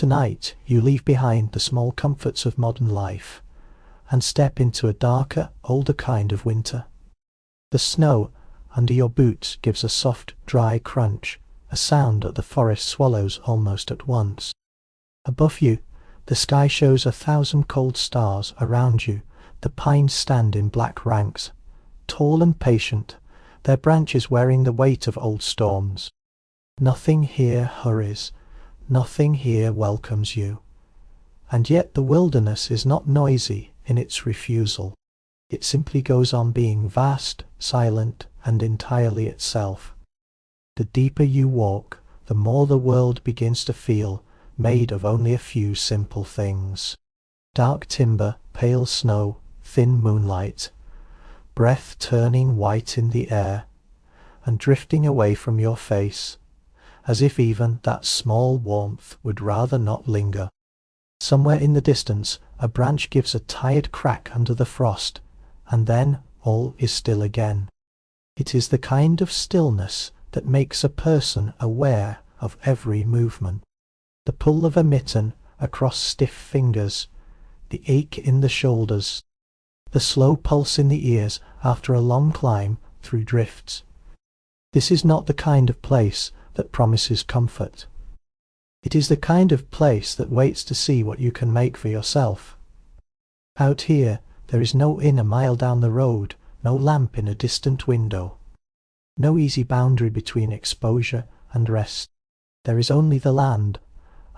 Tonight you leave behind the small comforts of modern life and step into a darker, older kind of winter. The snow under your boots gives a soft, dry crunch, a sound that the forest swallows almost at once. Above you, the sky shows 1,000 cold stars. Around you, the pines stand in black ranks, tall and patient, their branches wearing the weight of old storms. Nothing here hurries, nothing here welcomes you. And yet the wilderness is not noisy in its refusal. It simply goes on being vast, silent, and entirely itself. The deeper you walk, the more the world begins to feel made of only a few simple things. Dark timber, pale snow, thin moonlight, breath turning white in the air, and drifting away from your face, as if even that small warmth would rather not linger. Somewhere in the distance, a branch gives a tired crack under the frost, and then all is still again. It is the kind of stillness that makes a person aware of every movement. The pull of a mitten across stiff fingers, the ache in the shoulders, the slow pulse in the ears after a long climb through drifts. This is not the kind of place that promises comfort. It is the kind of place that waits to see what you can make for yourself. Out here, there is no inn a mile down the road, no lamp in a distant window, no easy boundary between exposure and rest. There is only the land,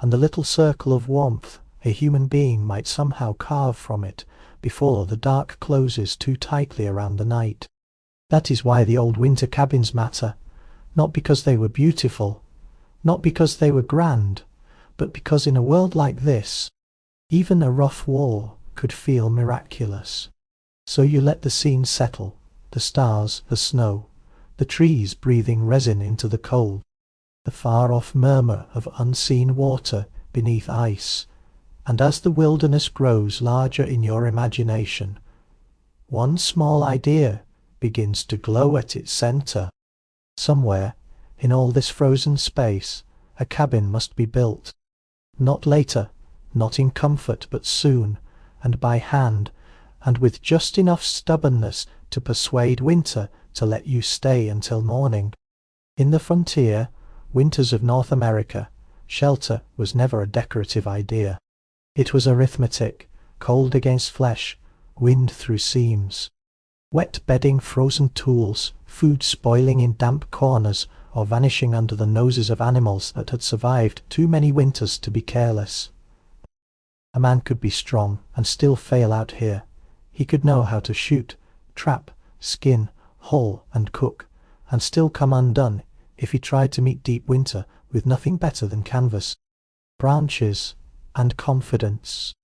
and the little circle of warmth a human being might somehow carve from it before the dark closes too tightly around the night. That is why the old winter cabins matter, not because they were beautiful, not because they were grand, but because in a world like this, even a rough wall could feel miraculous. So you let the scene settle, the stars, the snow, the trees breathing resin into the cold, the far-off murmur of unseen water beneath ice, and as the wilderness grows larger in your imagination, one small idea begins to glow at its center. Somewhere, in all this frozen space, a cabin must be built. Not later, not in comfort, but soon, and by hand, and with just enough stubbornness to persuade winter to let you stay until morning. In the frontier, winters of North America, shelter was never a decorative idea. It was arithmetic, cold against flesh, wind through seams. Wet bedding, frozen tools, food spoiling in damp corners or vanishing under the noses of animals that had survived too many winters to be careless. A man could be strong and still fail out here. He could know how to shoot, trap, skin, haul, and cook, and still come undone if he tried to meet deep winter with nothing better than canvas, branches, and confidence.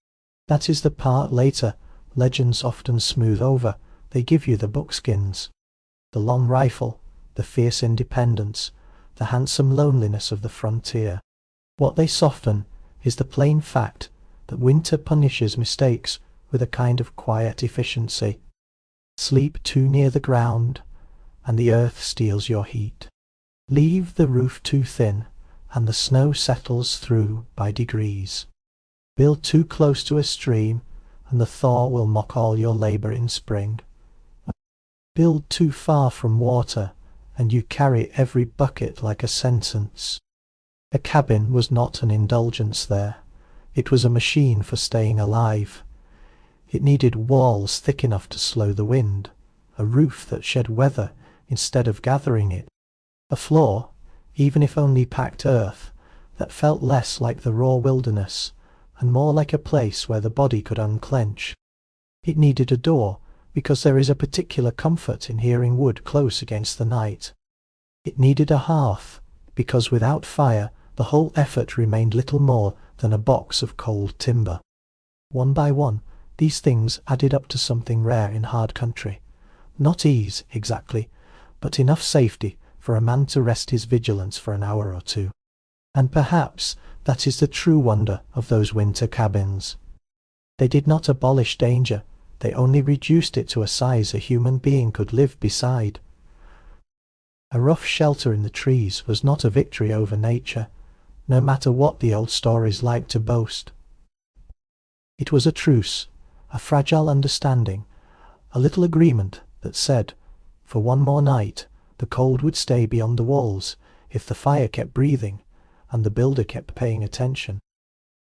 That is the part later legends often smooth over. They give you the buckskins, the long rifle, the fierce independence, the handsome loneliness of the frontier. What they soften is the plain fact that winter punishes mistakes with a kind of quiet efficiency. Sleep too near the ground, and the earth steals your heat. Leave the roof too thin, and the snow settles through by degrees. Build too close to a stream, and the thaw will mock all your labor in spring. Build too far from water, and you carry every bucket like a sentence. A cabin was not an indulgence there. It was a machine for staying alive. It needed walls thick enough to slow the wind, a roof that shed weather instead of gathering it, a floor, even if only packed earth, that felt less like the raw wilderness and more like a place where the body could unclench. It needed a door, because there is a particular comfort in hearing wood close against the night. It needed a hearth, because without fire the whole effort remained little more than a box of cold timber. One by one, these things added up to something rare in hard country. Not ease, exactly, but enough safety for a man to rest his vigilance for an hour or two. And perhaps that is the true wonder of those winter cabins. They did not abolish danger, they only reduced it to a size a human being could live beside. A rough shelter in the trees was not a victory over nature, no matter what the old stories liked to boast. It was a truce, a fragile understanding, a little agreement that said, for one more night, the cold would stay beyond the walls if the fire kept breathing and the builder kept paying attention.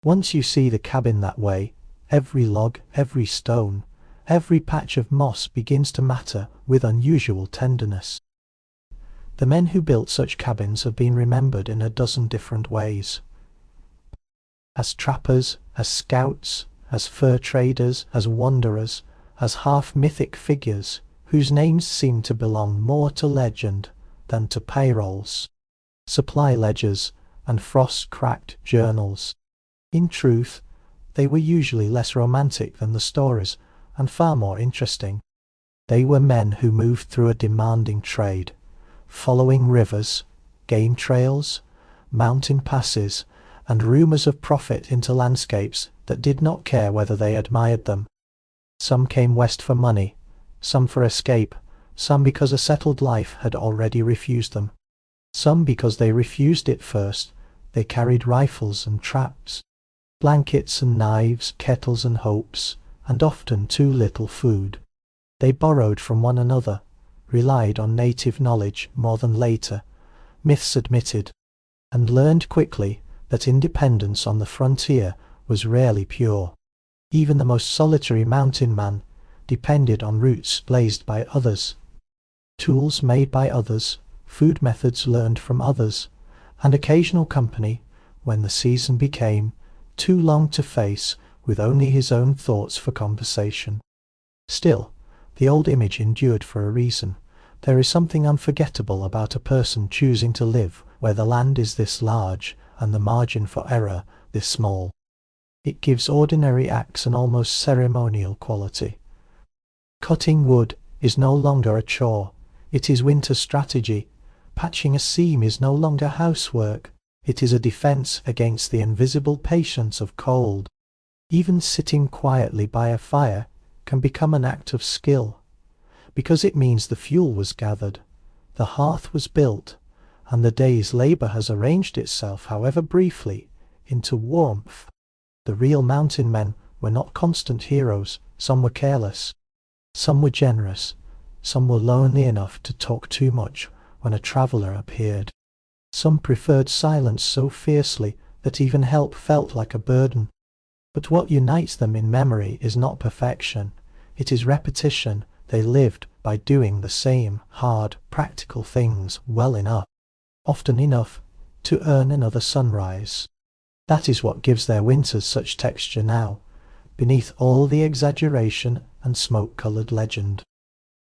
Once you see the cabin that way, every log, every stone, every patch of moss begins to matter with unusual tenderness. The men who built such cabins have been remembered in a dozen different ways. As trappers, as scouts, as fur traders, as wanderers, as half-mythic figures whose names seem to belong more to legend than to payrolls, supply ledgers, and frost-cracked journals. In truth, they were usually less romantic than the stories and far more interesting. They were men who moved through a demanding trade, following rivers, game trails, mountain passes, and rumours of profit into landscapes that did not care whether they admired them. Some came west for money, some for escape, some because a settled life had already refused them. Some because they refused it first. They carried rifles and traps, blankets and knives, kettles and hopes, and often too little food. They borrowed from one another, relied on native knowledge more than later, myths admitted, and learned quickly that independence on the frontier was rarely pure. Even the most solitary mountain man depended on routes blazed by others, tools made by others, food methods learned from others, and occasional company when the season became too long to face with only his own thoughts for conversation. Still, the old image endured for a reason. There is something unforgettable about a person choosing to live where the land is this large and the margin for error this small. It gives ordinary acts an almost ceremonial quality. Cutting wood is no longer a chore, it is winter strategy. Patching a seam is no longer housework, it is a defense against the invisible patience of cold. Even sitting quietly by a fire can become an act of skill, because it means the fuel was gathered, the hearth was built, and the day's labour has arranged itself, however briefly, into warmth. The real mountain men were not constant heroes. Some were careless, some were generous, some were lonely enough to talk too much when a traveller appeared. Some preferred silence so fiercely that even help felt like a burden. But what unites them in memory is not perfection, it is repetition. They lived by doing the same hard, practical things well enough, often enough, to earn another sunrise. That is what gives their winters such texture now, beneath all the exaggeration and smoke-coloured legend.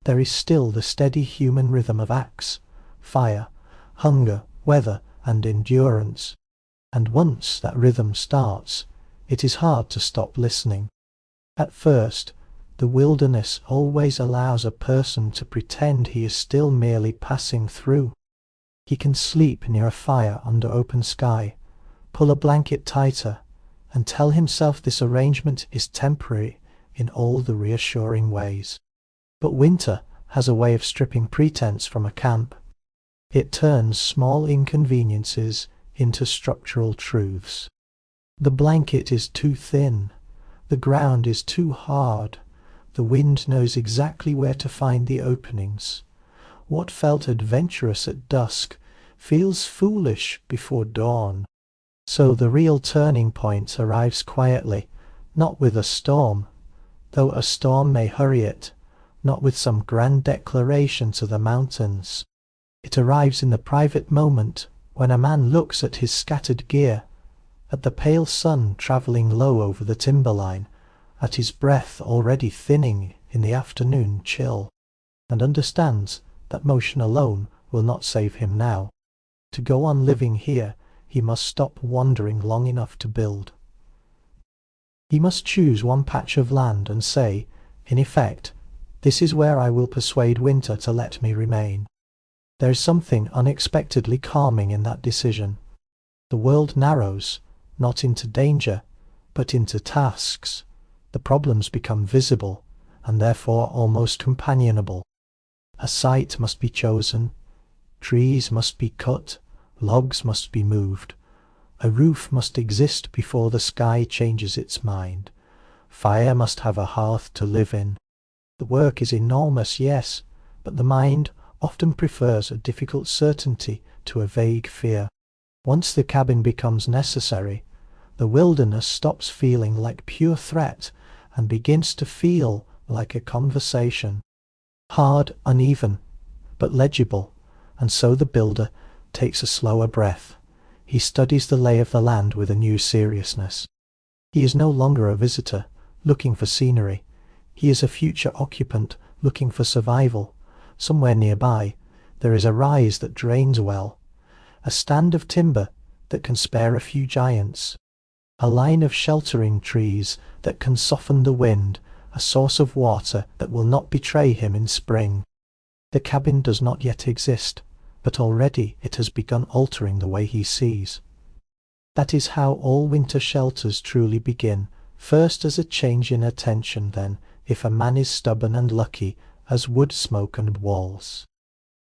There is still the steady human rhythm of axe, fire, hunger, weather, and endurance. And once that rhythm starts, it is hard to stop listening. At first, the wilderness always allows a person to pretend he is still merely passing through. He can sleep near a fire under open sky, pull a blanket tighter, and tell himself this arrangement is temporary in all the reassuring ways. But winter has a way of stripping pretense from a camp. It turns small inconveniences into structural truths. The blanket is too thin, the ground is too hard, the wind knows exactly where to find the openings. What felt adventurous at dusk feels foolish before dawn. So the real turning point arrives quietly, not with a storm, though a storm may hurry it, not with some grand declaration to the mountains. It arrives in the private moment when a man looks at his scattered gear, at the pale sun travelling low over the timberline, at his breath already thinning in the afternoon chill, and understands that motion alone will not save him now. To go on living here, he must stop wandering long enough to build. He must choose one patch of land and say, in effect, this is where I will persuade winter to let me remain. There is something unexpectedly calming in that decision. The world narrows, not into danger, but into tasks. The problems become visible, and therefore almost companionable. A site must be chosen, trees must be cut, logs must be moved, A roof must exist before the sky changes its mind. Fire must have a hearth to live in. The work is enormous, yes, but the mind often prefers a difficult certainty to a vague fear. Once the cabin becomes necessary, the wilderness stops feeling like pure threat and begins to feel like a conversation. Hard, uneven, but legible, and so the builder takes a slower breath. He studies the lay of the land with a new seriousness. He is no longer a visitor, looking for scenery. He is a future occupant, looking for survival. Somewhere nearby, there is a rise that drains well, a stand of timber that can spare a few giants, a line of sheltering trees that can soften the wind, a source of water that will not betray him in spring. The cabin does not yet exist, but already it has begun altering the way he sees. That is how all winter shelters truly begin, first as a change in attention, then, if a man is stubborn and lucky, as wood, smoke and walls.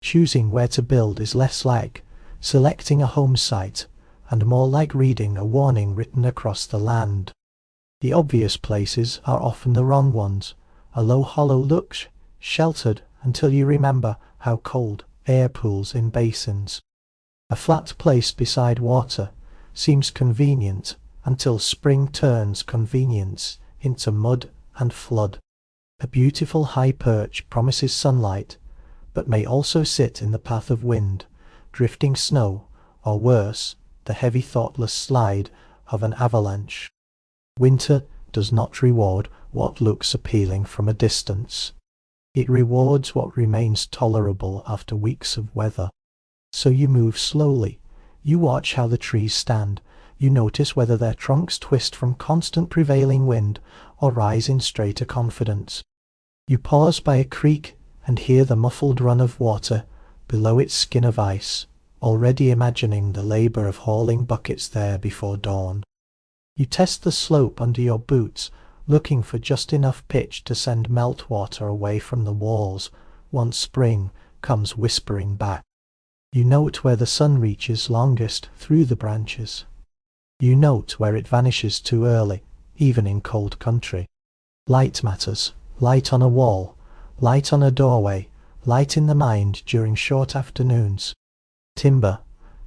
Choosing where to build is less like selecting a home site, and more like reading a warning written across the land. The obvious places are often the wrong ones. A low hollow looks sheltered until you remember how cold air pools in basins. A flat place beside water seems convenient until spring turns convenience into mud and flood. A beautiful high perch promises sunlight, but may also sit in the path of wind, drifting snow, or worse, the heavy thoughtless slide of an avalanche. Winter does not reward what looks appealing from a distance. It rewards what remains tolerable after weeks of weather. So you move slowly. You watch how the trees stand. You notice whether their trunks twist from constant prevailing wind or rise in straighter confidence. You pause by a creek and hear the muffled run of water below its skin of ice, already imagining the labour of hauling buckets there before dawn. You test the slope under your boots, looking for just enough pitch to send meltwater away from the walls once spring comes whispering back. You note where the sun reaches longest through the branches. You note where it vanishes too early, even in cold country. Light matters. Light on a wall, light on a doorway, light in the mind during short afternoons. Timber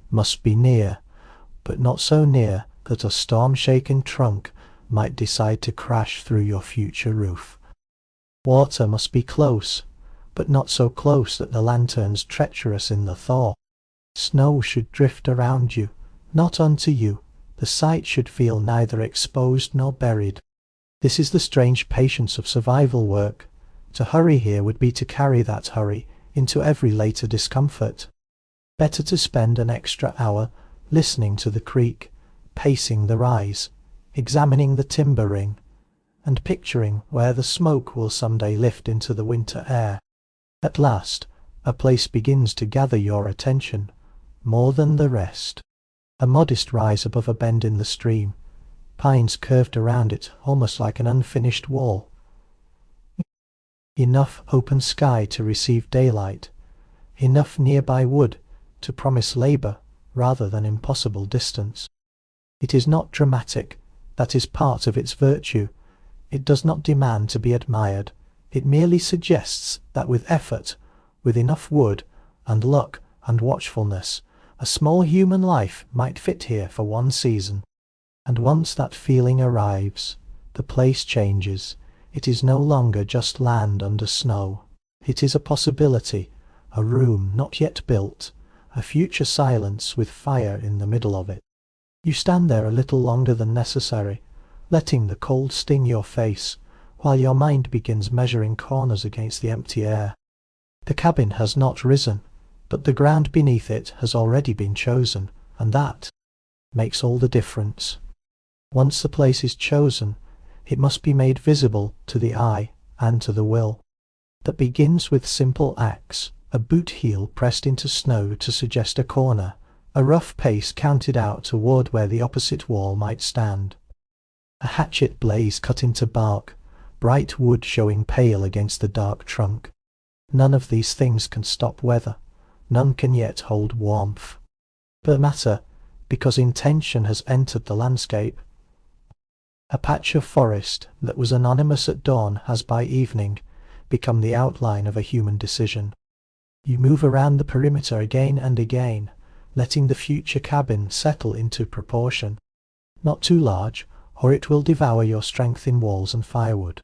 must be near, but not so near that a storm-shaken trunk might decide to crash through your future roof. Water must be close, but not so close that the land turns treacherous in the thaw. Snow should drift around you, not onto you. The site should feel neither exposed nor buried. This is the strange patience of survival work. To hurry here would be to carry that hurry into every later discomfort. Better to spend an extra hour listening to the creak, pacing the rise, examining the timber ring, and picturing where the smoke will someday lift into the winter air. At last, a place begins to gather your attention, more than the rest. A modest rise above a bend in the stream, pines curved around it almost like an unfinished wall. Enough open sky to receive daylight, enough nearby wood to promise labour rather than impossible distance. It is not dramatic, that is part of its virtue. It does not demand to be admired. It merely suggests that with effort, with enough wood, and luck, and watchfulness, a small human life might fit here for one season. And once that feeling arrives, the place changes. It is no longer just land under snow. It is a possibility, a room not yet built, a future silence with fire in the middle of it. You stand there a little longer than necessary, letting the cold sting your face, while your mind begins measuring corners against the empty air. The cabin has not risen, but the ground beneath it has already been chosen, and that makes all the difference. Once the place is chosen, it must be made visible to the eye and to the will. That begins with simple acts, a boot heel pressed into snow to suggest a corner, a rough pace counted out toward where the opposite wall might stand. A hatchet blaze cut into bark, bright wood showing pale against the dark trunk. None of these things can stop weather. None can yet hold warmth. But matter because intention has entered the landscape. A patch of forest that was anonymous at dawn has by evening become the outline of a human decision. You move around the perimeter again and again, letting the future cabin settle into proportion. Not too large, or it will devour your strength in walls and firewood.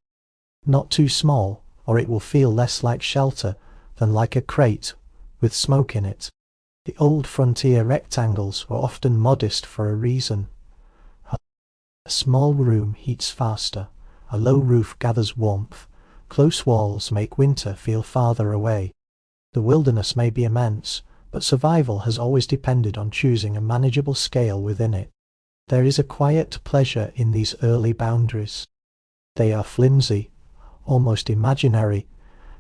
Not too small, or it will feel less like shelter than like a crate with smoke in it. The old frontier rectangles were often modest for a reason. A small room heats faster, a low roof gathers warmth, close walls make winter feel farther away. The wilderness may be immense, but survival has always depended on choosing a manageable scale within it. There is a quiet pleasure in these early boundaries. They are flimsy, almost imaginary,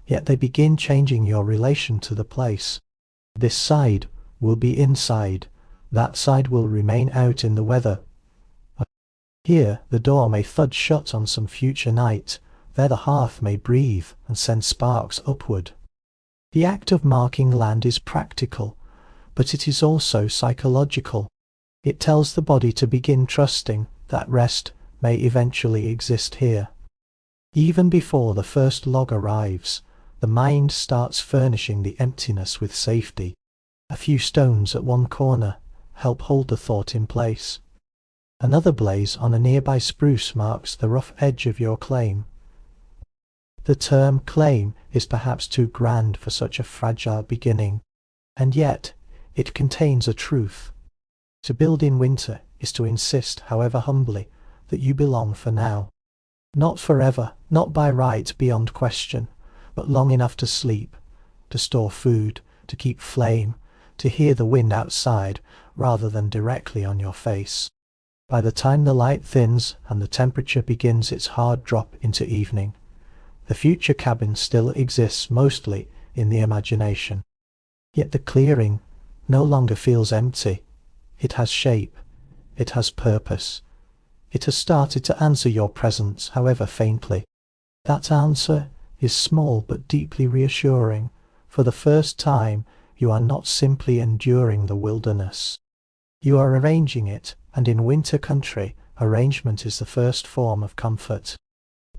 yet they begin changing your relation to the place. This side will be inside, that side will remain out in the weather. Here the door may thud shut on some future night, there the hearth may breathe and send sparks upward. The act of marking land is practical, but it is also psychological. It tells the body to begin trusting that rest may eventually exist here. Even before the first log arrives, the mind starts furnishing the emptiness with safety. A few stones at one corner help hold the thought in place. Another blaze on a nearby spruce marks the rough edge of your claim. The term claim is perhaps too grand for such a fragile beginning, and yet it contains a truth. To build in winter is to insist, however humbly, that you belong for now. Not forever, not by right beyond question, but long enough to sleep, to store food, to keep flame, to hear the wind outside rather than directly on your face. By the time the light thins and the temperature begins its hard drop into evening, the future cabin still exists mostly in the imagination. Yet the clearing no longer feels empty. It has shape. It has purpose. It has started to answer your presence, however faintly. That answer is small but deeply reassuring. For the first time, you are not simply enduring the wilderness. You are arranging it, and in winter country, arrangement is the first form of comfort.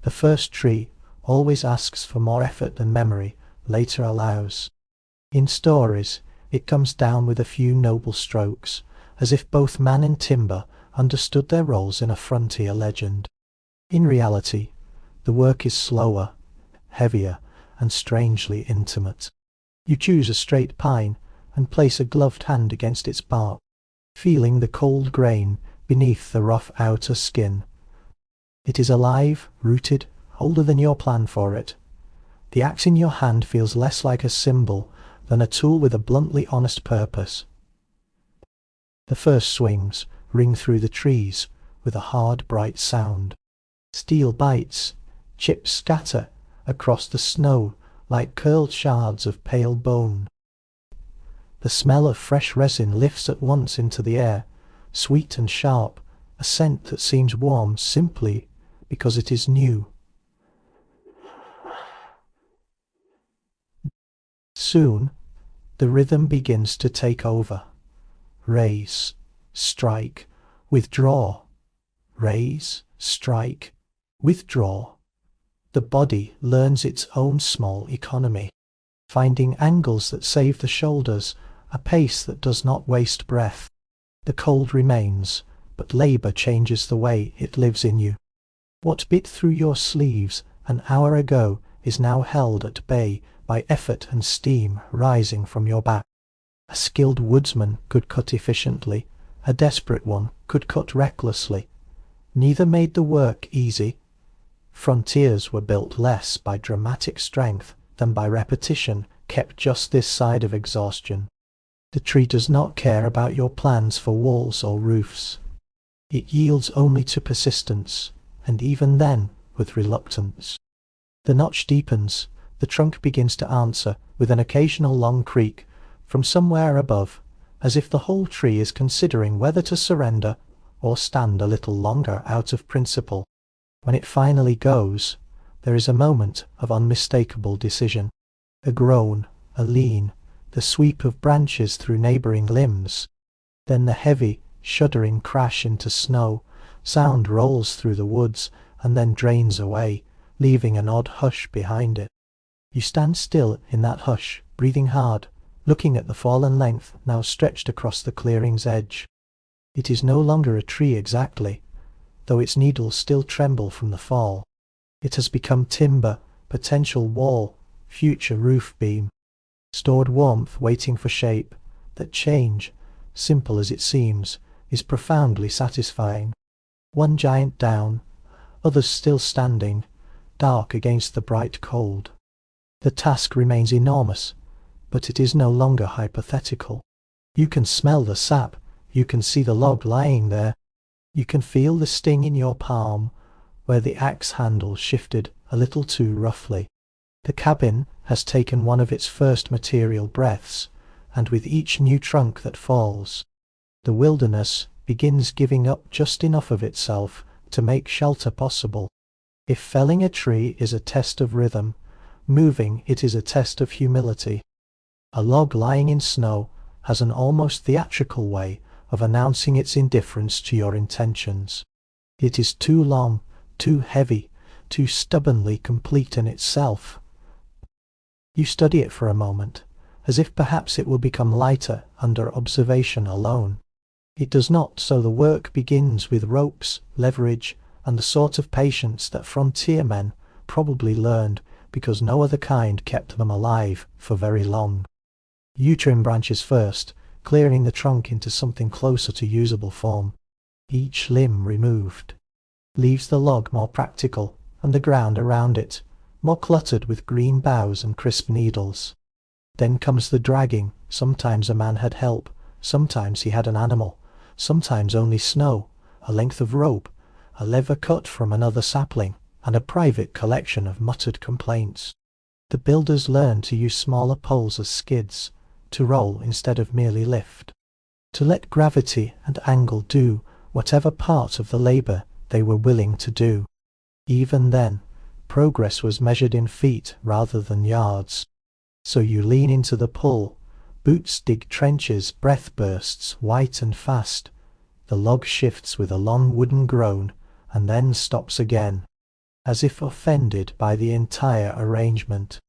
The first tree always asks for more effort than memory later allows. In stories, it comes down with a few noble strokes, as if both man and timber understood their roles in a frontier legend. In reality, the work is slower, heavier, and strangely intimate. You choose a straight pine and place a gloved hand against its bark, feeling the cold grain beneath the rough outer skin. It is alive, rooted, older than your plan for it. The axe in your hand feels less like a symbol than a tool with a bluntly honest purpose. The first swings ring through the trees with a hard, bright sound. Steel bites, chips scatter across the snow like curled shards of pale bone. The smell of fresh resin lifts at once into the air, sweet and sharp, a scent that seems warm simply because it is new. Soon, the rhythm begins to take over. Raise, strike, withdraw. Raise, strike, withdraw. The body learns its own small economy, finding angles that save the shoulders, a pace that does not waste breath. The cold remains, but labour changes the way it lives in you. What bit through your sleeves an hour ago is now held at bay by effort and steam rising from your back. A skilled woodsman could cut efficiently, a desperate one could cut recklessly. Neither made the work easy. Frontiers were built less by dramatic strength than by repetition, kept just this side of exhaustion. The tree does not care about your plans for walls or roofs. It yields only to persistence, and even then with reluctance. The notch deepens, the trunk begins to answer with an occasional long creak from somewhere above, as if the whole tree is considering whether to surrender or stand a little longer out of principle. When it finally goes, there is a moment of unmistakable decision. A groan, a lean, the sweep of branches through neighbouring limbs. Then the heavy, shuddering crash into snow. Sound rolls through the woods and then drains away, leaving an odd hush behind it. You stand still in that hush, breathing hard, looking at the fallen length now stretched across the clearing's edge. It is no longer a tree exactly, though its needles still tremble from the fall. It has become timber, potential wall, future roof beam. Stored warmth waiting for shape. That change, simple as it seems, is profoundly satisfying. One giant down, others still standing, dark against the bright cold. The task remains enormous, but it is no longer hypothetical. You can smell the sap, you can see the log lying there, you can feel the sting in your palm, where the axe handle shifted a little too roughly. The cabin has taken one of its first material breaths, and with each new trunk that falls, the wilderness begins giving up just enough of itself to make shelter possible. If felling a tree is a test of rhythm, moving it is a test of humility. A log lying in snow has an almost theatrical way of announcing its indifference to your intentions. It is too long, too heavy, too stubbornly complete in itself. You study it for a moment, as if perhaps it will become lighter under observation alone. It does not, so the work begins with ropes, leverage, and the sort of patience that frontier men probably learned because no other kind kept them alive for very long. You trim branches first, clearing the trunk into something closer to usable form. Each limb removed leaves the log more practical, and the ground around it more cluttered with green boughs and crisp needles. Then comes the dragging. Sometimes a man had help, sometimes he had an animal, sometimes only snow, a length of rope, a lever cut from another sapling, and a private collection of muttered complaints. The builders learned to use smaller poles as skids, to roll instead of merely lift, to let gravity and angle do whatever part of the labour they were willing to do. Even then, progress was measured in feet rather than yards. So you lean into the pull, boots dig trenches, breath bursts, white and fast. The log shifts with a long wooden groan, and then stops again, as if offended by the entire arrangement.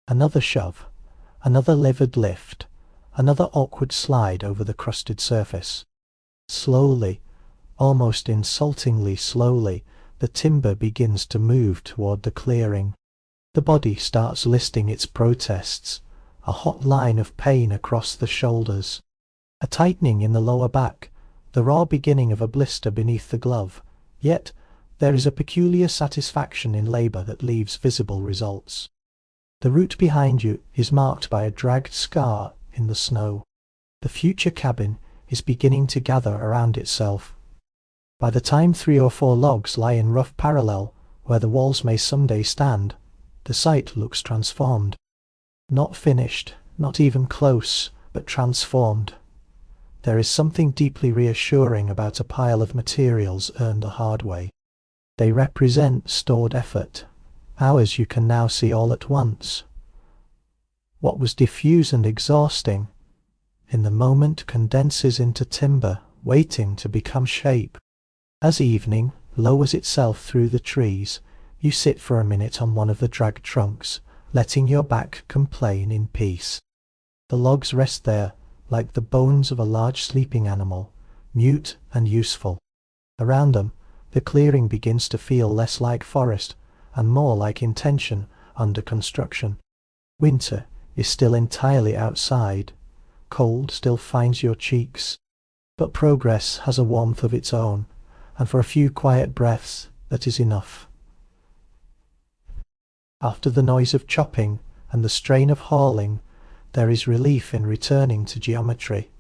Another shove, another levered lift, another awkward slide over the crusted surface. Slowly, almost insultingly slowly, the timber begins to move toward the clearing. The body starts listing its protests, a hot line of pain across the shoulders, a tightening in the lower back, the raw beginning of a blister beneath the glove. Yet there is a peculiar satisfaction in labour that leaves visible results. The route behind you is marked by a dragged scar in the snow. The future cabin is beginning to gather around itself. By the time 3 or 4 logs lie in rough parallel where the walls may someday stand, the site looks transformed. Not finished, not even close, but transformed. There is something deeply reassuring about a pile of materials earned the hard way. They represent stored effort, hours you can now see all at once. What was diffuse and exhausting, in the moment condenses into timber, waiting to become shape. As evening lowers itself through the trees, you sit for a minute on one of the dragged trunks, letting your back complain in peace. The logs rest there, like the bones of a large sleeping animal, mute and useful. Around them, the clearing begins to feel less like forest and more like intention under construction. Winter is still entirely outside. Cold still finds your cheeks. But progress has a warmth of its own, and for a few quiet breaths that is enough. After the noise of chopping and the strain of hauling, there is relief in returning to geometry.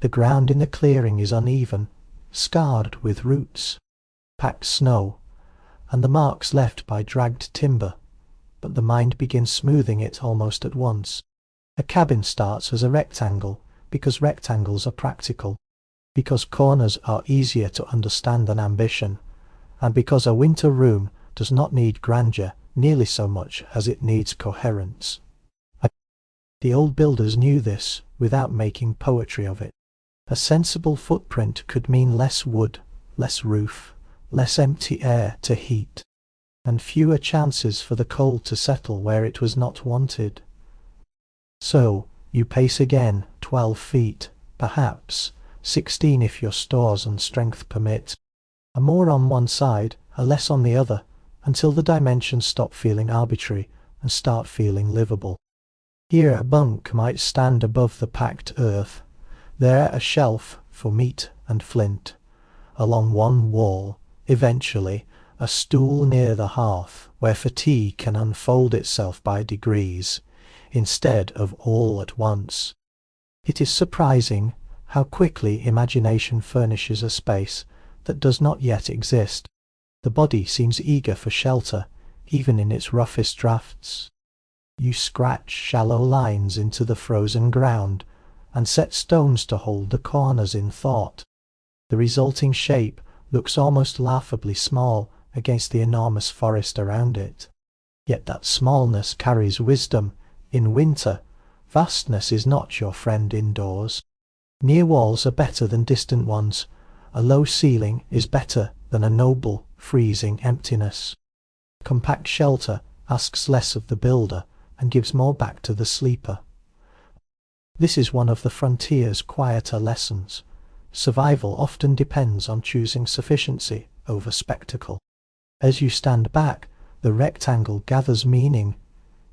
The ground in the clearing is uneven, scarred with roots, packed snow, and the marks left by dragged timber, but the mind begins smoothing it almost at once. A cabin starts as a rectangle because rectangles are practical, because corners are easier to understand than ambition, and because a winter room does not need grandeur nearly so much as it needs coherence. The old builders knew this without making poetry of it. A sensible footprint could mean less wood, less roof, less empty air to heat, and fewer chances for the cold to settle where it was not wanted. So, you pace again, 12 feet, perhaps 16 if your stores and strength permit, a more on one side, a less on the other, until the dimensions stop feeling arbitrary and start feeling livable. Here a bunk might stand above the packed earth, there a shelf for meat and flint, along one wall, eventually, a stool near the hearth where fatigue can unfold itself by degrees, instead of all at once. It is surprising how quickly imagination furnishes a space that does not yet exist. The body seems eager for shelter, even in its roughest drafts. You scratch shallow lines into the frozen ground, and set stones to hold the corners in thought. The resulting shape looks almost laughably small against the enormous forest around it. Yet that smallness carries wisdom. In winter, vastness is not your friend indoors. Near walls are better than distant ones. A low ceiling is better than a noble, freezing emptiness. Compact shelter asks less of the builder and gives more back to the sleeper. This is one of the frontier's quieter lessons. Survival often depends on choosing sufficiency over spectacle. As you stand back, the rectangle gathers meaning.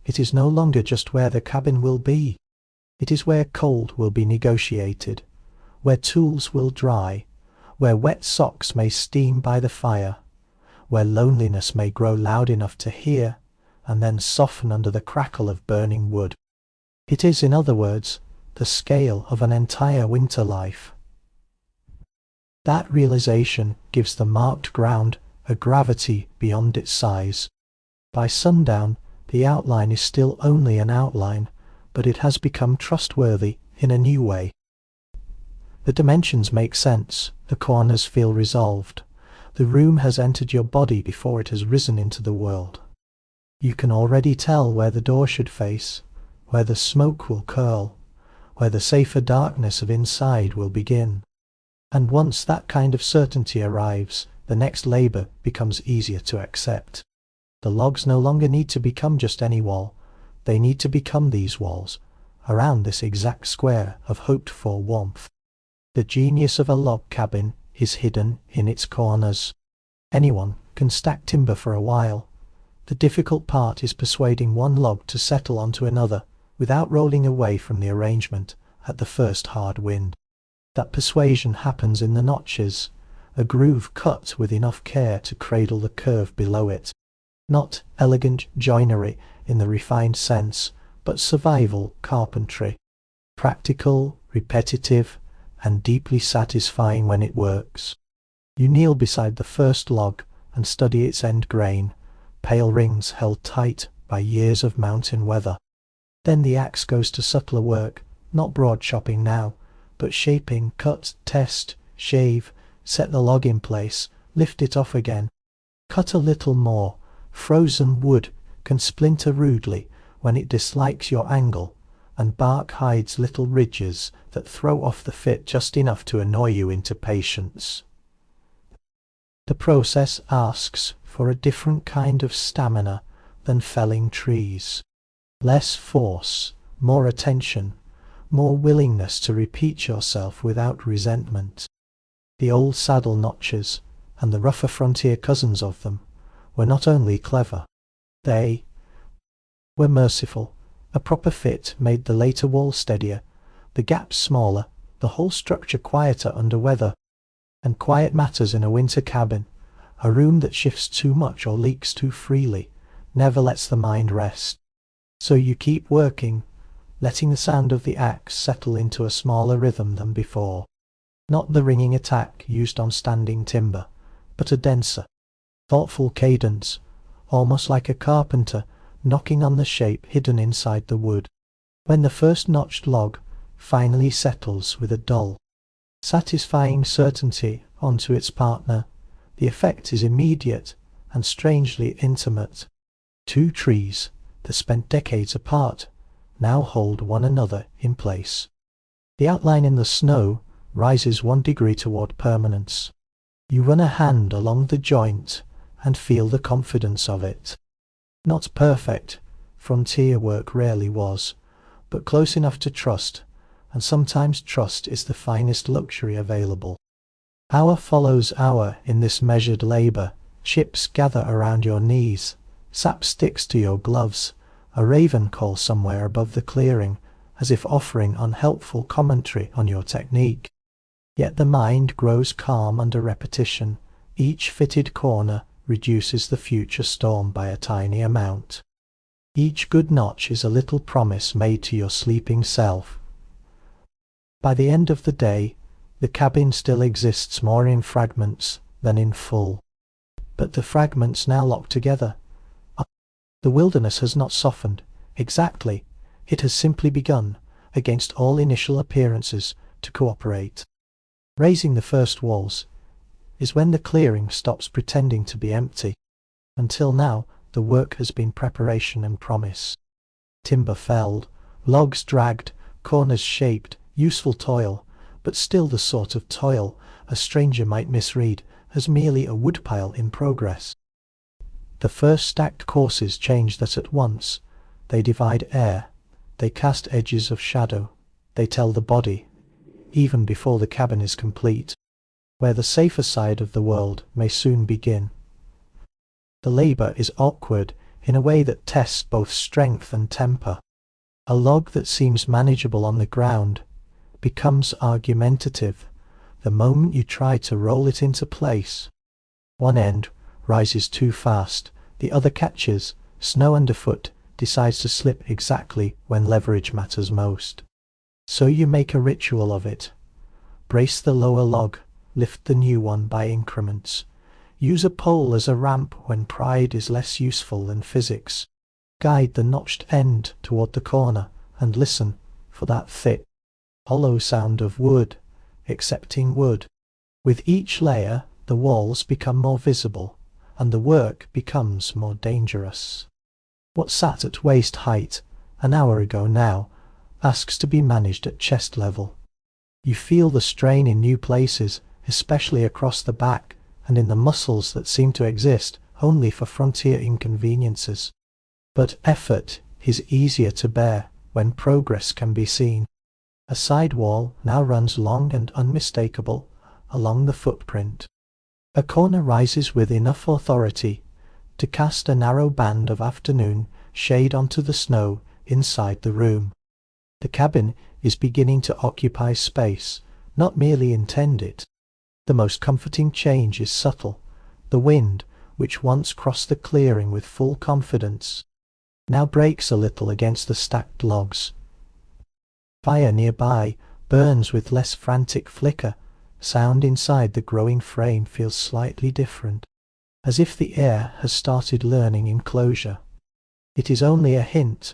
It is no longer just where the cabin will be. It is where cold will be negotiated, where tools will dry, where wet socks may steam by the fire, where loneliness may grow loud enough to hear, and then soften under the crackle of burning wood. It is, in other words, the scale of an entire winter life. That realization gives the marked ground a gravity beyond its size. By sundown, the outline is still only an outline, but it has become trustworthy in a new way. The dimensions make sense, the corners feel resolved. The room has entered your body before it has risen into the world. You can already tell where the door should face, where the smoke will curl, where the safer darkness of inside will begin. And once that kind of certainty arrives, the next labor becomes easier to accept. The logs no longer need to become just any wall. They need to become these walls, around this exact square of hoped-for warmth. The genius of a log cabin is hidden in its corners. Anyone can stack timber for a while. The difficult part is persuading one log to settle onto another without rolling away from the arrangement at the first hard wind. That persuasion happens in the notches, a groove cut with enough care to cradle the curve below it. Not elegant joinery in the refined sense, but survival carpentry. Practical, repetitive, and deeply satisfying when it works. You kneel beside the first log and study its end grain, pale rings held tight by years of mountain weather. Then the axe goes to subtler work, not broad chopping now, but shaping, cut, test, shave, set the log in place, lift it off again. Cut a little more. Frozen wood can splinter rudely when it dislikes your angle, and bark hides little ridges that throw off the fit just enough to annoy you into patience. The process asks for a different kind of stamina than felling trees. Less force, more attention, more willingness to repeat yourself without resentment. The old saddle notches, and the rougher frontier cousins of them, were not only clever, they were merciful. A proper fit made the later wall steadier, the gaps smaller, the whole structure quieter under weather. And quiet matters in a winter cabin. A room that shifts too much or leaks too freely never lets the mind rest. So you keep working, letting the sound of the axe settle into a smaller rhythm than before. Not the ringing attack used on standing timber, but a denser, thoughtful cadence, almost like a carpenter knocking on the shape hidden inside the wood. When the first notched log finally settles with a dull, satisfying certainty onto its partner, the effect is immediate and strangely intimate. Two trees that spent decades apart now hold one another in place. The outline in the snow rises 1 degree toward permanence. You run a hand along the joint and feel the confidence of it. Not perfect, frontier work rarely was, but close enough to trust, and sometimes trust is the finest luxury available. Hour follows hour in this measured labour. Chips gather around your knees, sap sticks to your gloves, a raven calls somewhere above the clearing, as if offering unhelpful commentary on your technique. Yet the mind grows calm under repetition. Each fitted corner reduces the future storm by a tiny amount. Each good notch is a little promise made to your sleeping self. By the end of the day, the cabin still exists more in fragments than in full. But the fragments now lock together. The wilderness has not softened. Exactly. It has simply begun, against all initial appearances, to cooperate. Raising the first walls is when the clearing stops pretending to be empty. Until now, the work has been preparation and promise. Timber felled, logs dragged, corners shaped, useful toil, but still the sort of toil a stranger might misread as merely a woodpile in progress. The first stacked courses change that at once. They divide air, they cast edges of shadow, they tell the body, even before the cabin is complete, where the safer side of the world may soon begin. The labour is awkward in a way that tests both strength and temper. A log that seems manageable on the ground becomes argumentative the moment you try to roll it into place. One end rises too fast, the other catches, snow underfoot, decides to slip exactly when leverage matters most. So you make a ritual of it. Brace the lower log, lift the new one by increments. Use a pole as a ramp when pride is less useful than physics. Guide the notched end toward the corner and listen for that thick, hollow sound of wood, accepting wood. With each layer, the walls become more visible, and the work becomes more dangerous. What sat at waist height an hour ago now asks to be managed at chest level. You feel the strain in new places, especially across the back and in the muscles that seem to exist only for frontier inconveniences. But effort is easier to bear when progress can be seen. A side wall now runs long and unmistakable along the footprint. A corner rises with enough authority to cast a narrow band of afternoon shade onto the snow inside the room. The cabin is beginning to occupy space, not merely intend it. The most comforting change is subtle. The wind, which once crossed the clearing with full confidence, now breaks a little against the stacked logs. Fire nearby burns with less frantic flicker. Sound inside the growing frame feels slightly different, as if the air has started learning enclosure. It is only a hint,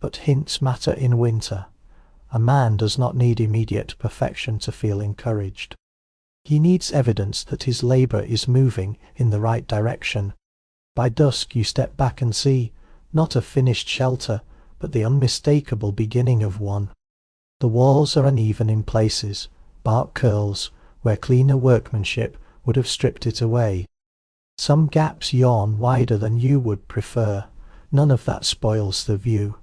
but hints matter in winter. A man does not need immediate perfection to feel encouraged. He needs evidence that his labour is moving in the right direction. By dusk you step back and see, not a finished shelter, but the unmistakable beginning of one. The walls are uneven in places, bark curls, where cleaner workmanship would have stripped it away. Some gaps yawn wider than you would prefer. None of that spoils the view.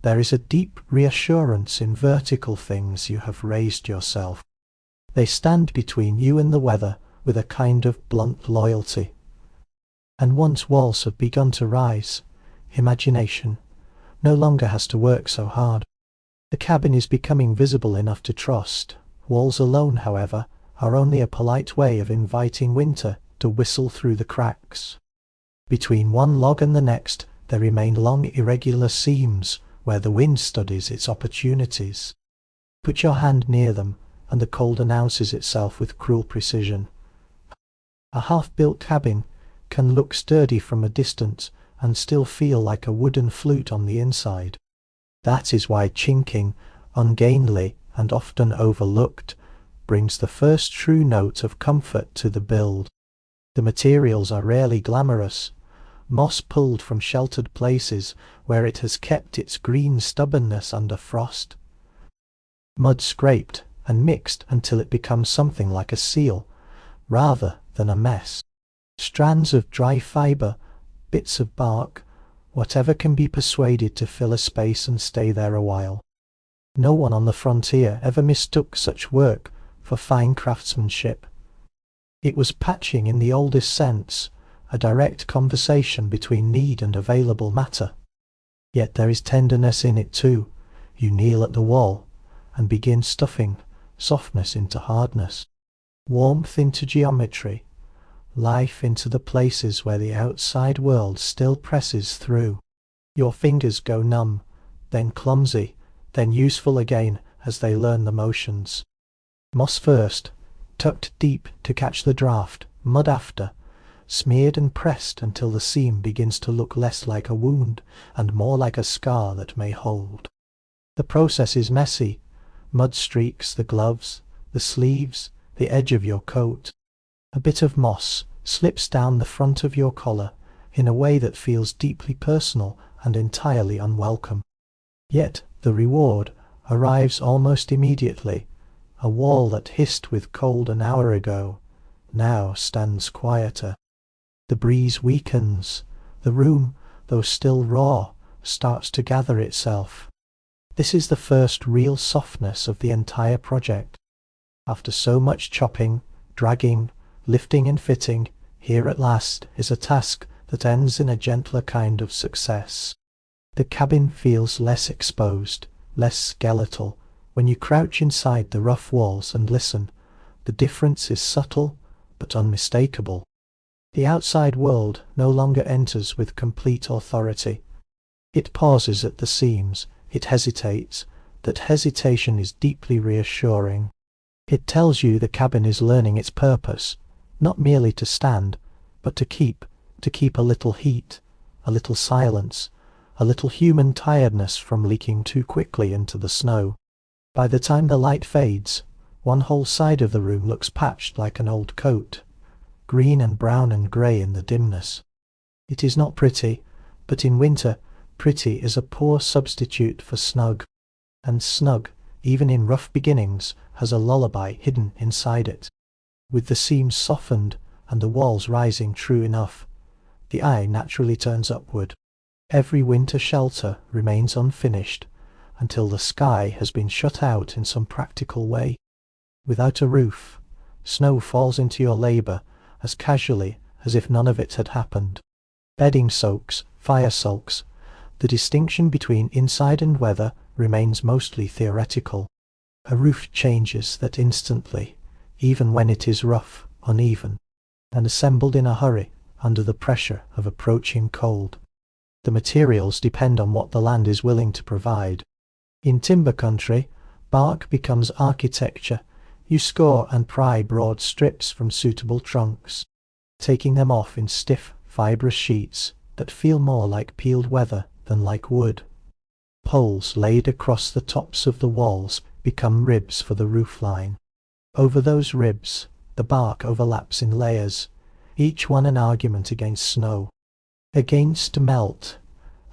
There is a deep reassurance in vertical things you have raised yourself. They stand between you and the weather with a kind of blunt loyalty. And once walls have begun to rise, imagination no longer has to work so hard. The cabin is becoming visible enough to trust. Walls alone, however, are only a polite way of inviting winter to whistle through the cracks. Between one log and the next there remain long irregular seams where the wind studies its opportunities. Put your hand near them, and the cold announces itself with cruel precision. A half-built cabin can look sturdy from a distance and still feel like a wooden flute on the inside. That is why chinking, ungainly and often overlooked, brings the first true note of comfort to the build. The materials are rarely glamorous. Moss pulled from sheltered places where it has kept its green stubbornness under frost. Mud scraped and mixed until it becomes something like a seal, rather than a mess. Strands of dry fibre, bits of bark, whatever can be persuaded to fill a space and stay there a while. No one on the frontier ever mistook such work for fine craftsmanship. It was patching in the oldest sense, a direct conversation between need and available matter. Yet there is tenderness in it too. You kneel at the wall and begin stuffing softness into hardness, warmth into geometry, life into the places where the outside world still presses through. Your fingers go numb, then clumsy, then useful again as they learn the motions. Moss first, tucked deep to catch the draught, mud after, smeared and pressed until the seam begins to look less like a wound and more like a scar that may hold. The process is messy. Mud streaks the gloves, the sleeves, the edge of your coat. A bit of moss slips down the front of your collar in a way that feels deeply personal and entirely unwelcome. Yet the reward arrives almost immediately. A wall that hissed with cold an hour ago now stands quieter. The breeze weakens. The room, though still raw, starts to gather itself. This is the first real softness of the entire project. After so much chopping, dragging, lifting and fitting, here at last is a task that ends in a gentler kind of success. The cabin feels less exposed, less skeletal. When you crouch inside the rough walls and listen, the difference is subtle but unmistakable. The outside world no longer enters with complete authority. It pauses at the seams, it hesitates. That hesitation is deeply reassuring. It tells you the cabin is learning its purpose, not merely to stand, but to keep a little heat, a little silence, a little human tiredness from leaking too quickly into the snow. By the time the light fades, one whole side of the room looks patched like an old coat, green and brown and grey in the dimness. It is not pretty, but in winter, pretty is a poor substitute for snug. And snug, even in rough beginnings, has a lullaby hidden inside it. With the seams softened and the walls rising true enough, the eye naturally turns upward. Every winter shelter remains unfinished until the sky has been shut out in some practical way. Without a roof, snow falls into your labour as casually as if none of it had happened. Bedding soaks, fire sulks. The distinction between inside and weather remains mostly theoretical. A roof changes that instantly, even when it is rough, uneven, and assembled in a hurry under the pressure of approaching cold. The materials depend on what the land is willing to provide. In timber country, bark becomes architecture. You score and pry broad strips from suitable trunks, taking them off in stiff, fibrous sheets that feel more like peeled weather than like wood. Poles laid across the tops of the walls become ribs for the roofline. Over those ribs, the bark overlaps in layers, each one an argument against snow, against melt,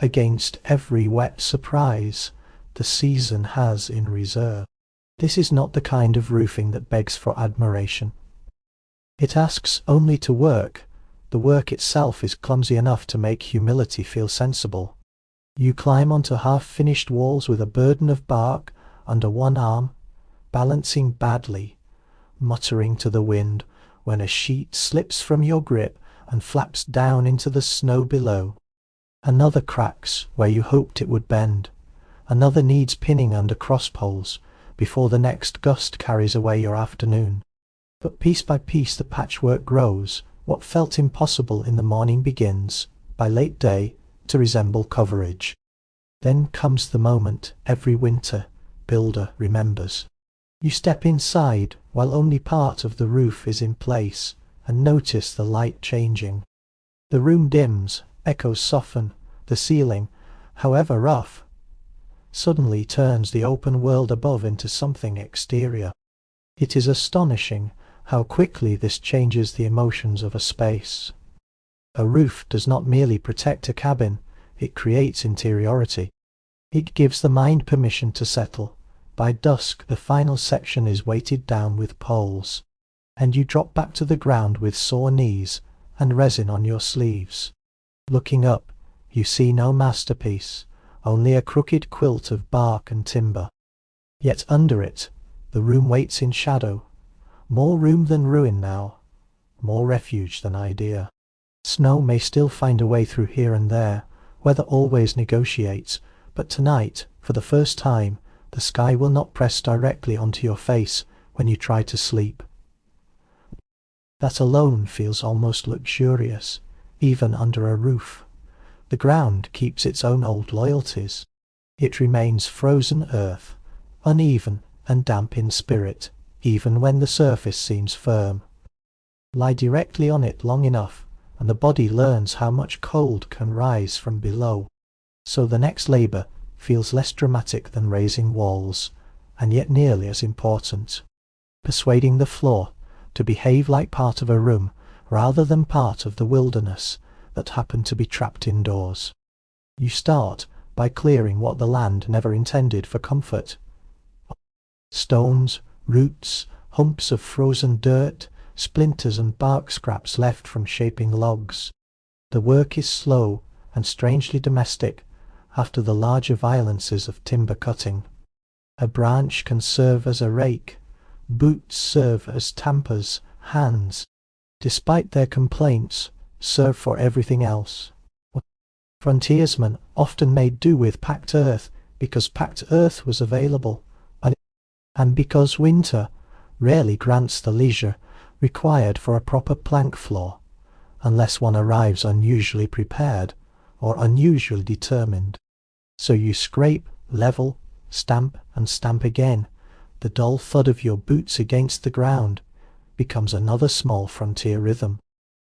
against every wet surprise the season has in reserve. This is not the kind of roofing that begs for admiration. It asks only to work. The work itself is clumsy enough to make humility feel sensible. You climb onto half-finished walls with a burden of bark under one arm, balancing badly, muttering to the wind when a sheet slips from your grip and flaps down into the snow below. Another cracks where you hoped it would bend. Another needs pinning under cross poles before the next gust carries away your afternoon. But piece by piece the patchwork grows. What felt impossible in the morning begins, by late day, to resemble coverage. Then comes the moment every winter builder remembers. You step inside while only part of the roof is in place and notice the light changing. The room dims, echoes soften, the ceiling, however rough, suddenly turns the open world above into something exterior. It is astonishing how quickly this changes the emotions of a space. A roof does not merely protect a cabin, it creates interiority. It gives the mind permission to settle, By dusk the final section is weighted down with poles, and you drop back to the ground with sore knees and resin on your sleeves. Looking up, you see no masterpiece, only a crooked quilt of bark and timber. Yet under it, the room waits in shadow, more room than ruin now, more refuge than idea. Snow may still find a way through here and there, weather always negotiates, but tonight, for the first time, the sky will not press directly onto your face when you try to sleep. That alone feels almost luxurious, even under a roof. The ground keeps its own old loyalties. It remains frozen earth, uneven and damp in spirit, even when the surface seems firm. Lie directly on it long enough, and the body learns how much cold can rise from below. So the next labour feels less dramatic than raising walls, and yet nearly as important. Persuading the floor to behave like part of a room rather than part of the wilderness that happened to be trapped indoors. You start by clearing what the land never intended for comfort. Stones, roots, humps of frozen dirt, splinters and bark scraps left from shaping logs. The work is slow and strangely domestic after the larger violences of timber cutting. A branch can serve as a rake, boots serve as tampers, hands, despite their complaints, serve for everything else. Frontiersmen often made do with packed earth because packed earth was available, and because winter rarely grants the leisure required for a proper plank floor, unless one arrives unusually prepared or unusually determined. So you scrape, level, stamp and stamp again. The dull thud of your boots against the ground becomes another small frontier rhythm,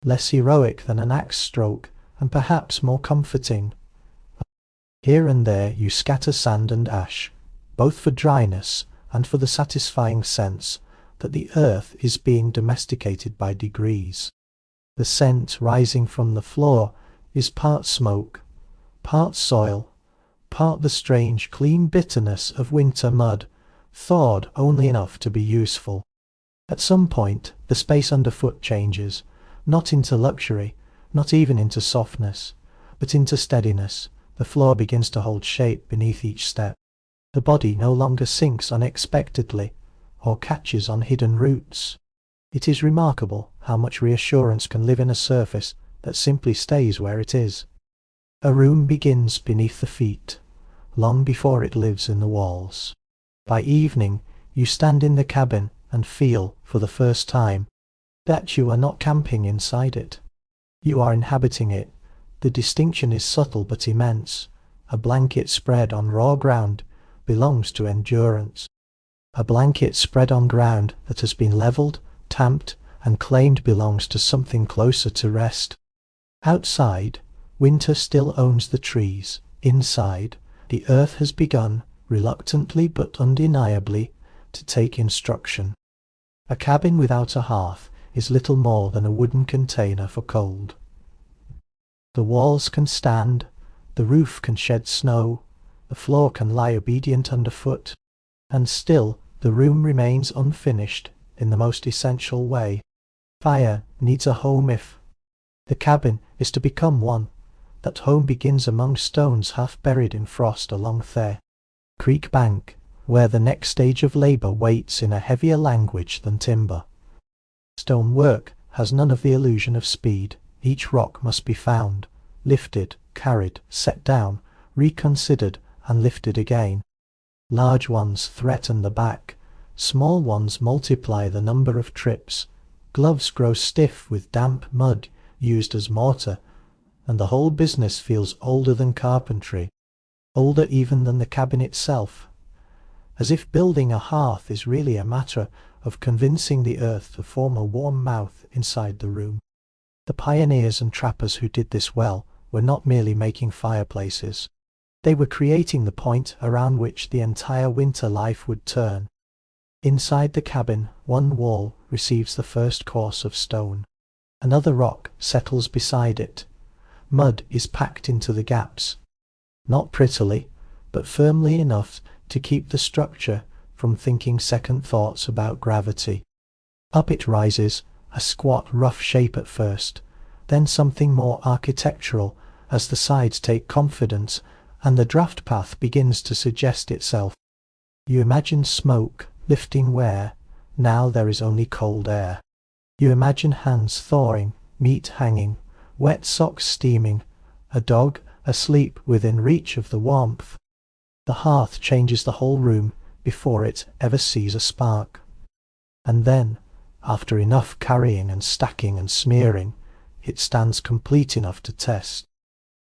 less heroic than an axe stroke and perhaps more comforting. Here and there you scatter sand and ash, both for dryness and for the satisfying sense that the earth is being domesticated by degrees. The scent rising from the floor is part smoke, part soil, part the strange clean bitterness of winter mud, thawed only enough to be useful. At some point the space underfoot changes, not into luxury, not even into softness, but into steadiness. The floor begins to hold shape beneath each step. The body no longer sinks unexpectedly or catches on hidden roots. It is remarkable how much reassurance can live in a surface that simply stays where it is. A room begins beneath the feet, long before it lives in the walls. By evening, you stand in the cabin and feel, for the first time, that you are not camping inside it. You are inhabiting it. The distinction is subtle but immense. A blanket spread on raw ground belongs to endurance. A blanket spread on ground that has been levelled, tamped, and claimed belongs to something closer to rest. Outside, winter still owns the trees. Inside, the earth has begun, reluctantly but undeniably, to take instruction. A cabin without a hearth is little more than a wooden container for cold. The walls can stand, the roof can shed snow, the floor can lie obedient underfoot, and still the room remains unfinished in the most essential way. Fire needs a home if the cabin is to become one. That home begins among stones half buried in frost along the creek bank, where the next stage of labour waits in a heavier language than timber. Stone work has none of the illusion of speed. Each rock must be found, lifted, carried, set down, reconsidered, and lifted again. Large ones threaten the back, small ones multiply the number of trips. Gloves grow stiff with damp mud used as mortar, and the whole business feels older than carpentry, older even than the cabin itself, as if building a hearth is really a matter of convincing the earth to form a warm mouth inside the room. The pioneers and trappers who did this well were not merely making fireplaces. They were creating the point around which the entire winter life would turn. Inside the cabin, one wall receives the first course of stone. Another rock settles beside it. Mud is packed into the gaps, not prettily, but firmly enough to keep the structure from thinking second thoughts about gravity. Up it rises, a squat, rough shape at first, then something more architectural as the sides take confidence and the draught path begins to suggest itself. You imagine smoke lifting where now there is only cold air. You imagine hands thawing, meat hanging, wet socks steaming, a dog asleep within reach of the warmth. The hearth changes the whole room before it ever sees a spark. And then, after enough carrying and stacking and smearing, it stands complete enough to test.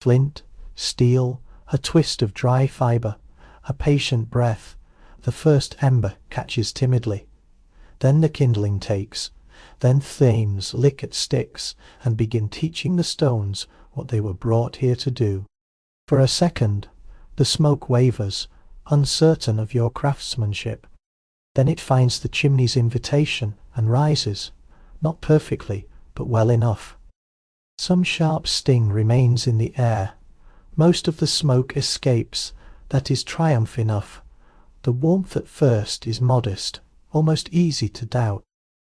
Flint, steel, a twist of dry fibre, a patient breath, the first ember catches timidly. Then the kindling takes, then flames lick at sticks and begin teaching the stones what they were brought here to do. For a second, the smoke wavers, uncertain of your craftsmanship. Then it finds the chimney's invitation and rises, not perfectly, but well enough. Some sharp sting remains in the air. Most of the smoke escapes. That is triumph enough. The warmth at first is modest, almost easy to doubt.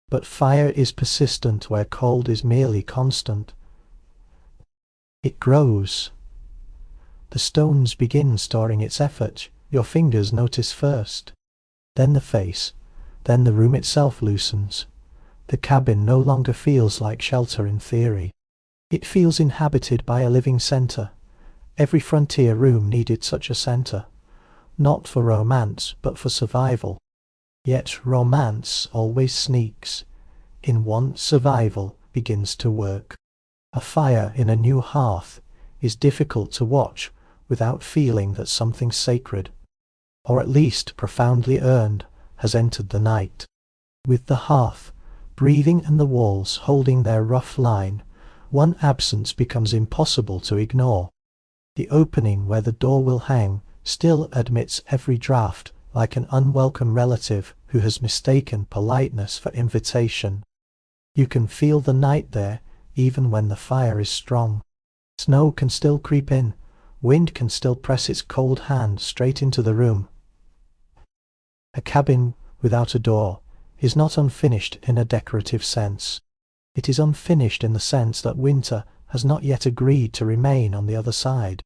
But fire is persistent where cold is merely constant. It grows. The stones begin storing its effort. Your fingers notice first. Then the face. Then the room itself loosens. The cabin no longer feels like shelter in theory. It feels inhabited by a living centre. Every frontier room needed such a centre. Not for romance, but for survival. Yet romance always sneaks. In one, survival begins to work. A fire in a new hearth is difficult to watch without feeling that something sacred, or at least profoundly earned, has entered the night. With the hearth breathing and the walls holding their rough line, one absence becomes impossible to ignore. The opening where the door will hang still admits every draught, like an unwelcome relative who has mistaken politeness for invitation. You can feel the night there, even when the fire is strong. Snow can still creep in, wind can still press its cold hand straight into the room. A cabin without a door is not unfinished in a decorative sense. It is unfinished in the sense that winter has not yet agreed to remain on the other side.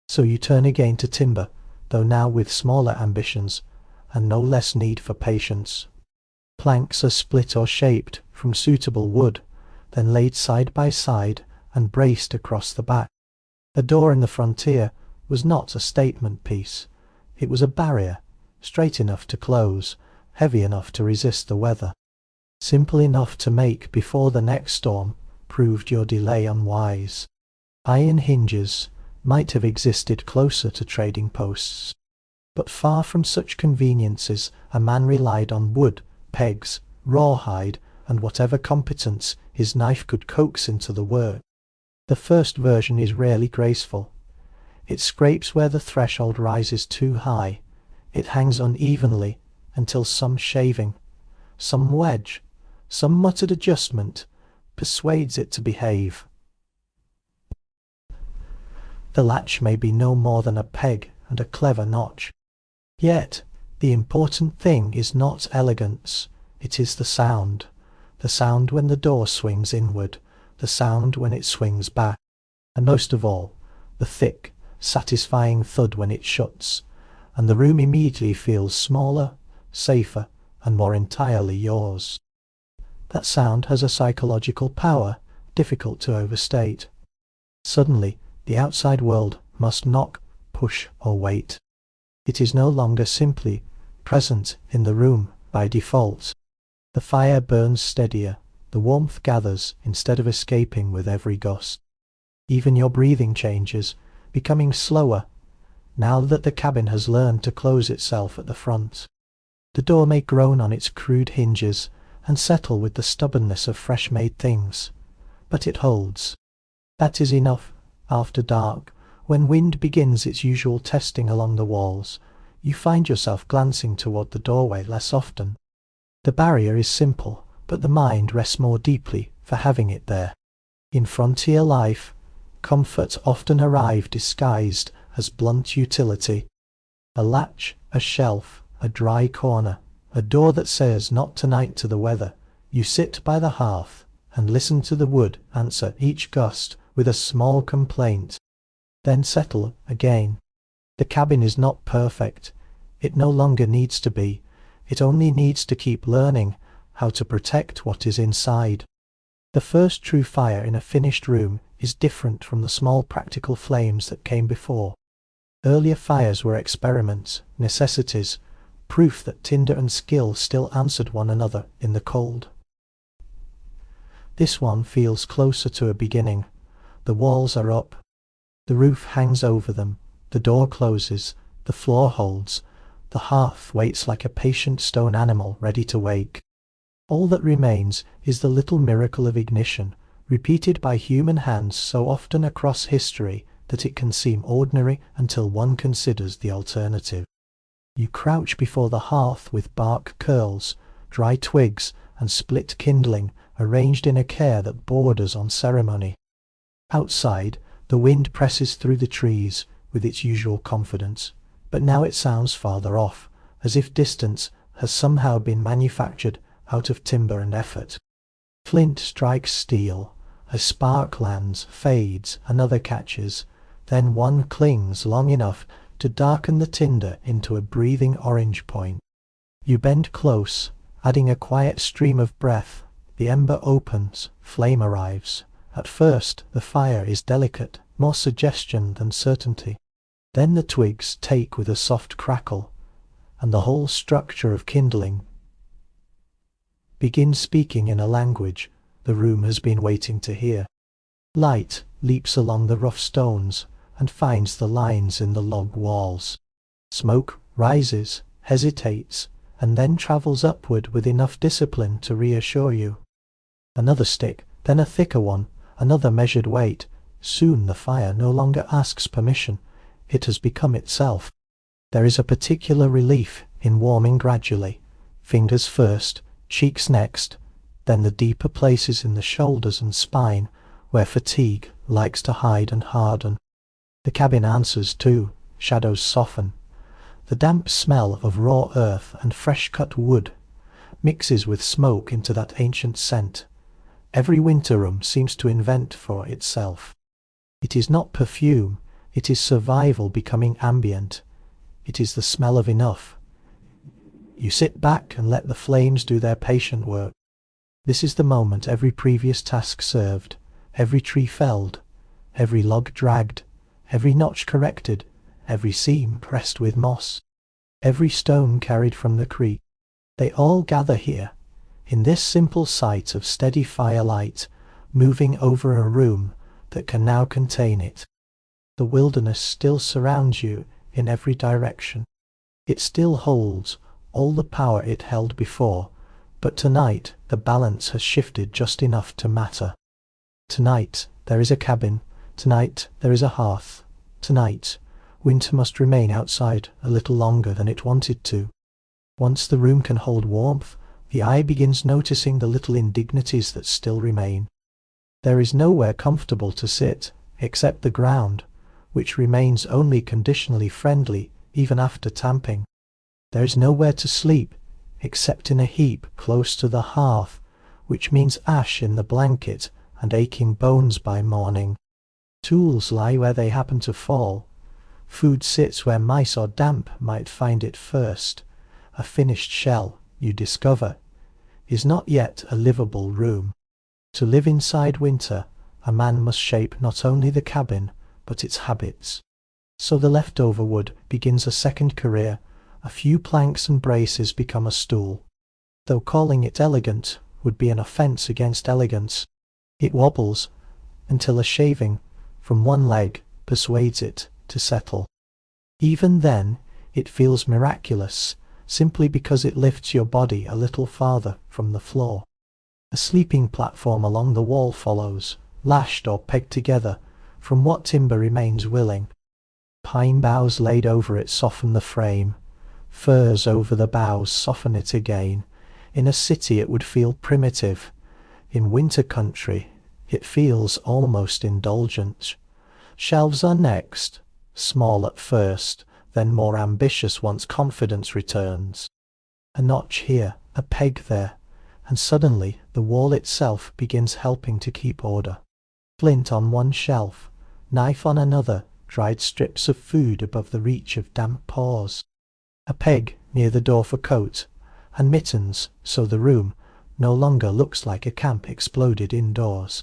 So you turn again to timber, though now with smaller ambitions, and no less need for patience. Planks are split or shaped from suitable wood, then laid side by side and braced across the back. A door in the frontier was not a statement piece. It was a barrier, straight enough to close, heavy enough to resist the weather, simple enough to make before the next storm proved your delay unwise. Iron hinges might have existed closer to trading posts, but far from such conveniences a man relied on wood, pegs, rawhide, and whatever competence his knife could coax into the work. The first version is rarely graceful. It scrapes where the threshold rises too high. It hangs unevenly until some shaving, some wedge, some muttered adjustment persuades it to behave. The latch may be no more than a peg and a clever notch. Yet the important thing is not elegance, it is the sound when the door swings inward, the sound when it swings back, and most of all, the thick, satisfying thud when it shuts, and the room immediately feels smaller, safer, and more entirely yours. That sound has a psychological power difficult to overstate. Suddenly, the outside world must knock, push, or wait. It is no longer simply present in the room by default. The fire burns steadier, the warmth gathers instead of escaping with every gust. Even your breathing changes, becoming slower, now that the cabin has learned to close itself at the front. The door may groan on its crude hinges and settle with the stubbornness of fresh-made things, but it holds. That is enough. After dark, when wind begins its usual testing along the walls, you find yourself glancing toward the doorway less often. The barrier is simple, but the mind rests more deeply for having it there. In frontier life, comfort often arrived disguised as blunt utility. A latch, a shelf, a dry corner, a door that says not tonight to the weather. You sit by the hearth and listen to the wood answer each gust with a small complaint, then settle again. The cabin is not perfect. It no longer needs to be. It only needs to keep learning how to protect what is inside. The first true fire in a finished room is different from the small practical flames that came before. Earlier fires were experiments, necessities, proof that tinder and skill still answered one another in the cold. This one feels closer to a beginning. The walls are up. The roof hangs over them. The door closes. The floor holds. The hearth waits like a patient stone animal ready to wake. All that remains is the little miracle of ignition, repeated by human hands so often across history that it can seem ordinary until one considers the alternative. You crouch before the hearth with bark curls, dry twigs, and split kindling arranged in a care that borders on ceremony. Outside, the wind presses through the trees with its usual confidence, but now it sounds farther off, as if distance has somehow been manufactured out of timber and effort. Flint strikes steel, a spark lands, fades, another catches, then one clings long enough to darken the tinder into a breathing orange point. You bend close, adding a quiet stream of breath. The ember opens, flame arrives. At first, the fire is delicate, more suggestion than certainty. Then the twigs take with a soft crackle, and the whole structure of kindling begins speaking in a language the room has been waiting to hear. Light leaps along the rough stones and finds the lines in the log walls. Smoke rises, hesitates, and then travels upward with enough discipline to reassure you. Another stick, then a thicker one, another measured weight. Soon the fire no longer asks permission. It has become itself. There is a particular relief in warming gradually, fingers first, cheeks next, then the deeper places in the shoulders and spine where fatigue likes to hide and harden. The cabin answers too. Shadows soften. The damp smell of raw earth and fresh-cut wood mixes with smoke into that ancient scent. Every winter room seems to invent for itself. It is not perfume, it is survival becoming ambient. It is the smell of enough. You sit back and let the flames do their patient work. This is the moment every previous task served, every tree felled, every log dragged, every notch corrected, every seam pressed with moss, every stone carried from the creek. They all gather here, in this simple sight of steady firelight moving over a room that can now contain it. The wilderness still surrounds you in every direction. It still holds all the power it held before, but tonight the balance has shifted just enough to matter. Tonight there is a cabin. Tonight there is a hearth. Tonight winter must remain outside a little longer than it wanted to. Once the room can hold warmth, the eye begins noticing the little indignities that still remain. There is nowhere comfortable to sit, except the ground, which remains only conditionally friendly even after tamping. There is nowhere to sleep, except in a heap close to the hearth, which means ash in the blanket and aching bones by morning. Tools lie where they happen to fall. Food sits where mice or damp might find it first. A finished shell, you discover, is not yet a livable room. To live inside winter, a man must shape not only the cabin, but its habits. So the leftover wood begins a second career. A few planks and braces become a stool. Though calling it elegant would be an offence against elegance, it wobbles until a shaving from one leg persuades it to settle. Even then, it feels miraculous, simply because it lifts your body a little farther from the floor. A sleeping platform along the wall follows, lashed or pegged together from what timber remains willing. Pine boughs laid over it soften the frame. Firs over the boughs soften it again. In a city it would feel primitive. In winter country it feels almost indulgent. Shelves are next, small at first, then more ambitious once confidence returns. A notch here, a peg there, and suddenly the wall itself begins helping to keep order. Flint on one shelf, knife on another, dried strips of food above the reach of damp paws. A peg near the door for coat, and mittens, so the room no longer looks like a camp exploded indoors.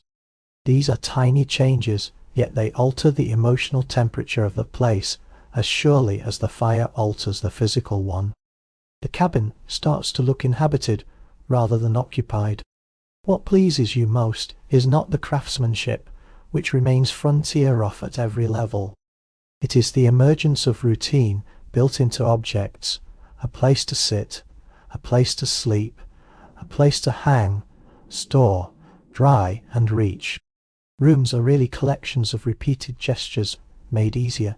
These are tiny changes, yet they alter the emotional temperature of the place as surely as the fire alters the physical one. The cabin starts to look inhabited rather than occupied. What pleases you most is not the craftsmanship, which remains frontier rough at every level. It is the emergence of routine built into objects, a place to sit, a place to sleep, a place to hang, store, dry, and reach. Rooms are really collections of repeated gestures made easier,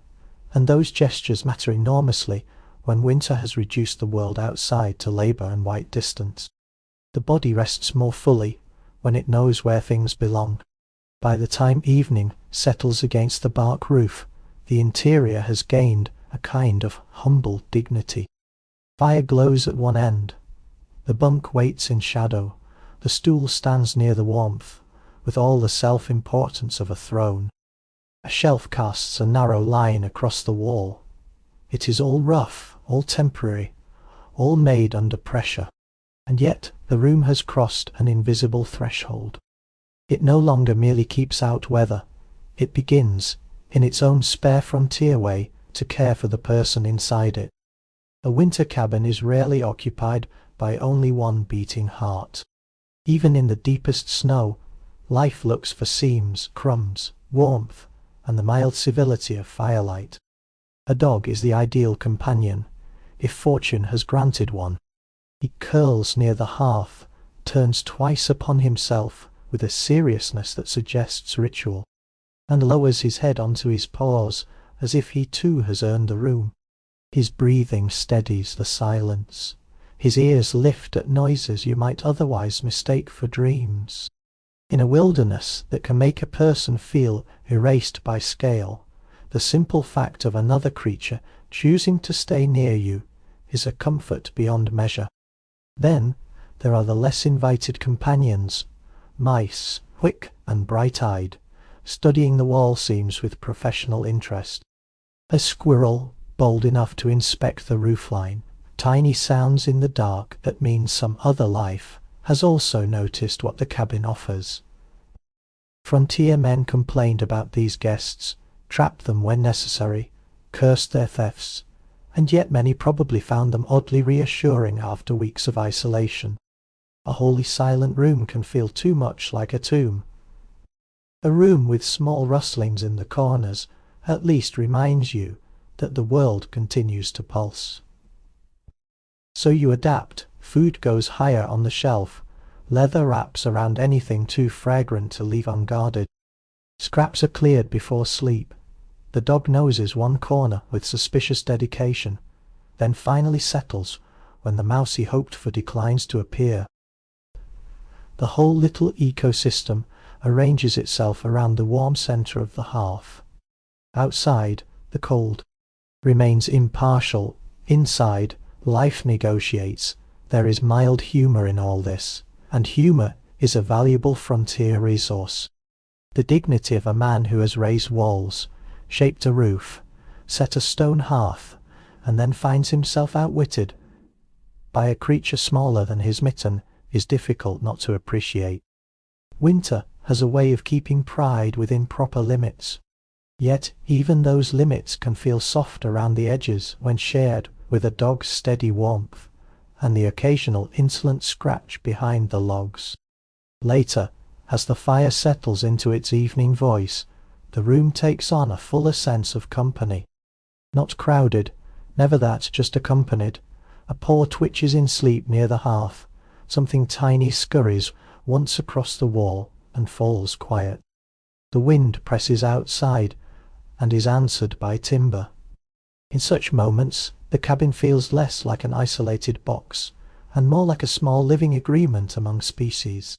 and those gestures matter enormously when winter has reduced the world outside to labour and white distance. The body rests more fully when it knows where things belong. By the time evening settles against the bark roof, the interior has gained a kind of humble dignity. Fire glows at one end. The bunk waits in shadow. The stool stands near the warmth, with all the self-importance of a throne. A shelf casts a narrow line across the wall. It is all rough, all temporary, all made under pressure. And yet the room has crossed an invisible threshold. It no longer merely keeps out weather. It begins, in its own spare frontier way, to care for the person inside it. A winter cabin is rarely occupied by only one beating heart. Even in the deepest snow, life looks for seams, crumbs, warmth, and the mild civility of firelight. A dog is the ideal companion, if fortune has granted one. He curls near the hearth, turns twice upon himself with a seriousness that suggests ritual, and lowers his head onto his paws as if he too has earned the room. His breathing steadies the silence. His ears lift at noises you might otherwise mistake for dreams. In a wilderness that can make a person feel erased by scale, the simple fact of another creature choosing to stay near you is a comfort beyond measure. Then there are the less invited companions, mice, quick and bright-eyed, studying the wall seams with professional interest. A squirrel, bold enough to inspect the roofline, tiny sounds in the dark that mean some other life, has also noticed what the cabin offers. Frontier men complained about these guests, trapped them when necessary, cursed their thefts, and yet many probably found them oddly reassuring after weeks of isolation. A wholly silent room can feel too much like a tomb. A room with small rustlings in the corners at least reminds you that the world continues to pulse. So you adapt. Food goes higher on the shelf. Leather wraps around anything too fragrant to leave unguarded. Scraps are cleared before sleep. The dog noses one corner with suspicious dedication, then finally settles when the mouse he hoped for declines to appear. The whole little ecosystem arranges itself around the warm centre of the hearth. Outside, the cold remains impartial. Inside, life negotiates. There is mild humour in all this, and humour is a valuable frontier resource. The dignity of a man who has raised walls, shaped a roof, set a stone hearth, and then finds himself outwitted by a creature smaller than his mitten is difficult not to appreciate. Winter has a way of keeping pride within proper limits. Yet even those limits can feel soft around the edges when shared with a dog's steady warmth and the occasional insolent scratch behind the logs. Later, as the fire settles into its evening voice, the room takes on a fuller sense of company. Not crowded, never that, just accompanied. A paw twitches in sleep near the hearth. Something tiny scurries once across the wall and falls quiet. The wind presses outside and is answered by timber. In such moments, the cabin feels less like an isolated box and more like a small living agreement among species,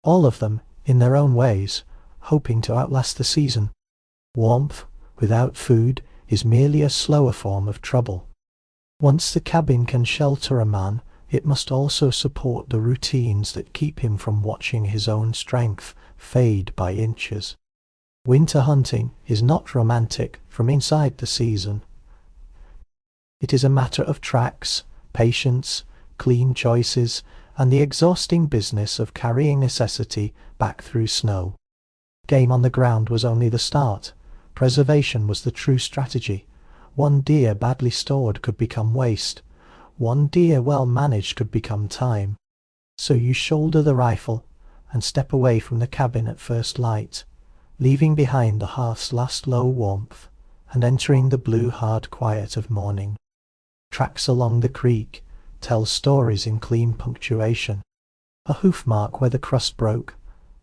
all of them, in their own ways, hoping to outlast the season. Warmth, without food, is merely a slower form of trouble. Once the cabin can shelter a man, it must also support the routines that keep him from watching his own strength fade by inches. Winter hunting is not romantic from inside the season. It is a matter of tracks, patience, clean choices, and the exhausting business of carrying necessity back through snow. Game on the ground was only the start. Preservation was the true strategy. One deer badly stored could become waste. One deer well managed could become time. So you shoulder the rifle and step away from the cabin at first light, leaving behind the hearth's last low warmth and entering the blue hard quiet of morning. Tracks along the creek tell stories in clean punctuation. A hoof mark where the crust broke,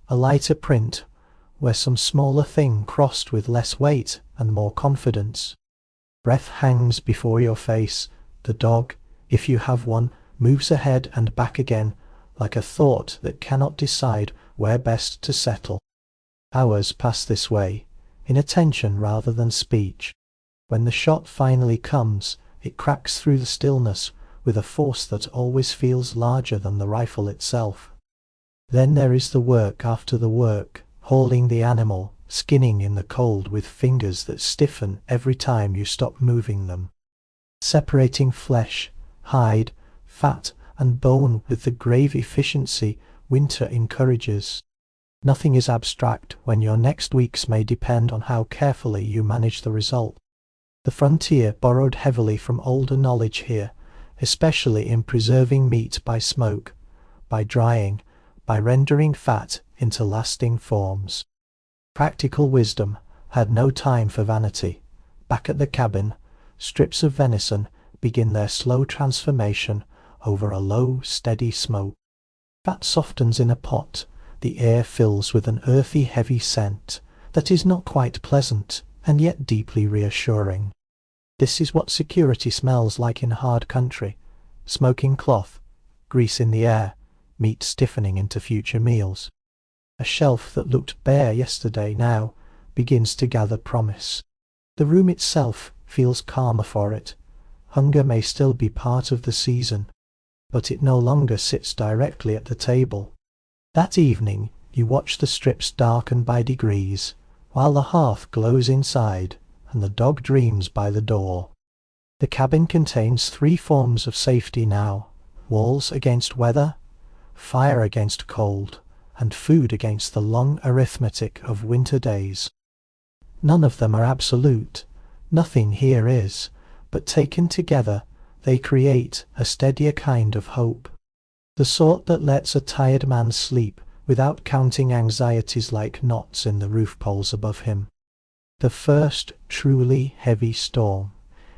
a lighter print where some smaller thing crossed with less weight and more confidence. Breath hangs before your face. The dog, if you have one, moves ahead and back again, like a thought that cannot decide where best to settle. Hours pass this way, in attention rather than speech. When the shot finally comes, it cracks through the stillness with a force that always feels larger than the rifle itself. Then there is the work after the work, hauling the animal, skinning in the cold with fingers that stiffen every time you stop moving them. Separating flesh, hide, fat, and bone with the grave efficiency winter encourages. Nothing is abstract when your next weeks may depend on how carefully you manage the result. The frontier borrowed heavily from older knowledge here, especially in preserving meat by smoke, by drying, by rendering fat into lasting forms. Practical wisdom had no time for vanity. Back at the cabin, strips of venison begin their slow transformation over a low, steady smoke. Fat softens in a pot. The air fills with an earthy, heavy scent that is not quite pleasant and yet deeply reassuring. This is what security smells like in hard country. Smoking cloth, grease in the air, meat stiffening into future meals. A shelf that looked bare yesterday now begins to gather promise. The room itself feels calmer for it. Hunger may still be part of the season, but it no longer sits directly at the table. That evening you watch the strips darken by degrees, while the hearth glows inside and the dog dreams by the door. The cabin contains 3 forms of safety now: walls against weather, fire against cold, and food against the long arithmetic of winter days. None of them are absolute. Nothing here is, but taken together they create a steadier kind of hope. The sort that lets a tired man sleep without counting anxieties like knots in the roof poles above him. The first truly heavy storm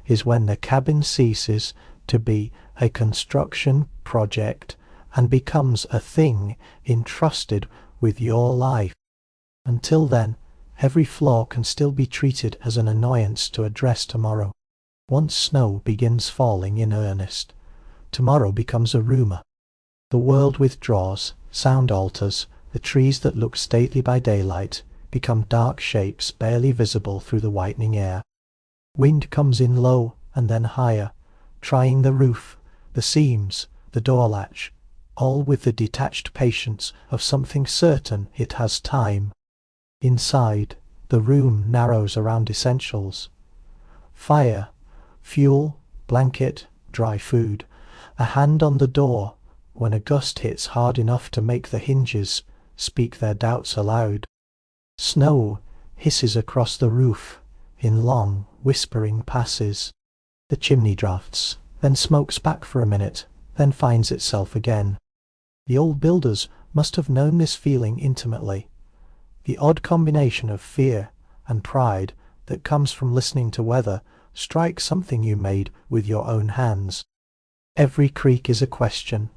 is when the cabin ceases to be a construction project and becomes a thing entrusted with your life. Until then, every flaw can still be treated as an annoyance to address tomorrow. Once snow begins falling in earnest, tomorrow becomes a rumor. The world withdraws, sound alters, the trees that look stately by daylight become dark shapes barely visible through the whitening air. Wind comes in low and then higher, trying the roof, the seams, the door latch, all with the detached patience of something certain it has time. Inside, the room narrows around essentials: fire, fuel, blanket, dry food, a hand on the door when a gust hits hard enough to make the hinges speak their doubts aloud. Snow hisses across the roof in long, whispering passes. The chimney drafts, then smokes back for a minute, then finds itself again. The old builders must have known this feeling intimately. The odd combination of fear and pride that comes from listening to weather strikes something you made with your own hands. Every creak is a question.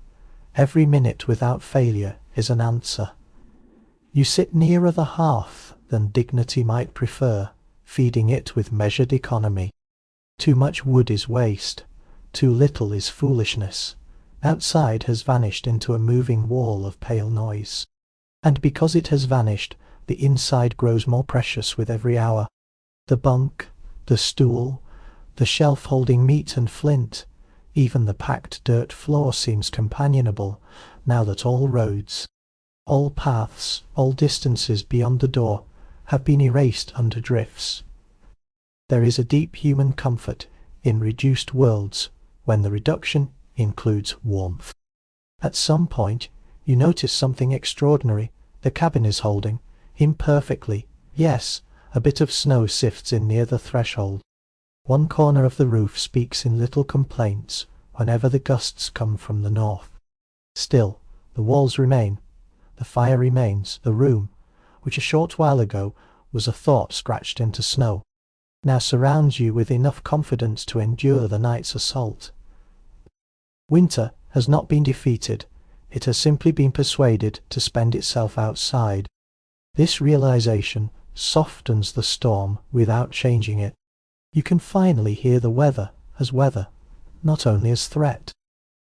Every minute without failure is an answer. You sit nearer the hearth than dignity might prefer, feeding it with measured economy. Too much wood is waste. Too little is foolishness. Outside has vanished into a moving wall of pale noise. And because it has vanished, the inside grows more precious with every hour. The bunk, the stool, the shelf holding meat and flint, even the packed dirt floor seems companionable, now that all roads, all paths, all distances beyond the door have been erased under drifts. There is a deep human comfort in reduced worlds when the reduction includes warmth. At some point, you notice something extraordinary. The cabin is holding, imperfectly, yes, a bit of snow sifts in near the threshold. One corner of the roof speaks in little complaints whenever the gusts come from the north. Still, the walls remain, the fire remains, the room, which a short while ago was a thought scratched into snow, now surrounds you with enough confidence to endure the night's assault. Winter has not been defeated, it has simply been persuaded to spend itself outside. This realization softens the storm without changing it. You can finally hear the weather as weather, not only as threat.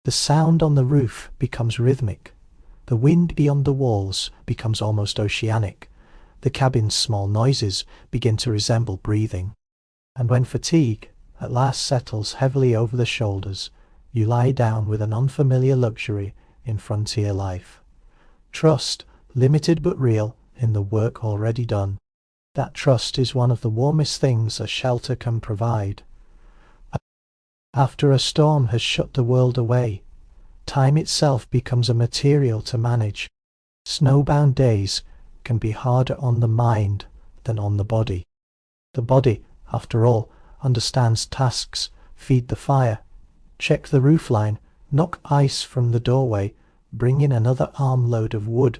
The sound on the roof becomes rhythmic. The wind beyond the walls becomes almost oceanic. The cabin's small noises begin to resemble breathing. And when fatigue at last settles heavily over the shoulders, you lie down with an unfamiliar luxury in frontier life. Trust, limited but real, in the work already done. That trust is one of the warmest things a shelter can provide. After a storm has shut the world away, time itself becomes a material to manage. Snowbound days can be harder on the mind than on the body. The body, after all, understands tasks: feed the fire, check the roofline, knock ice from the doorway, bring in another armload of wood.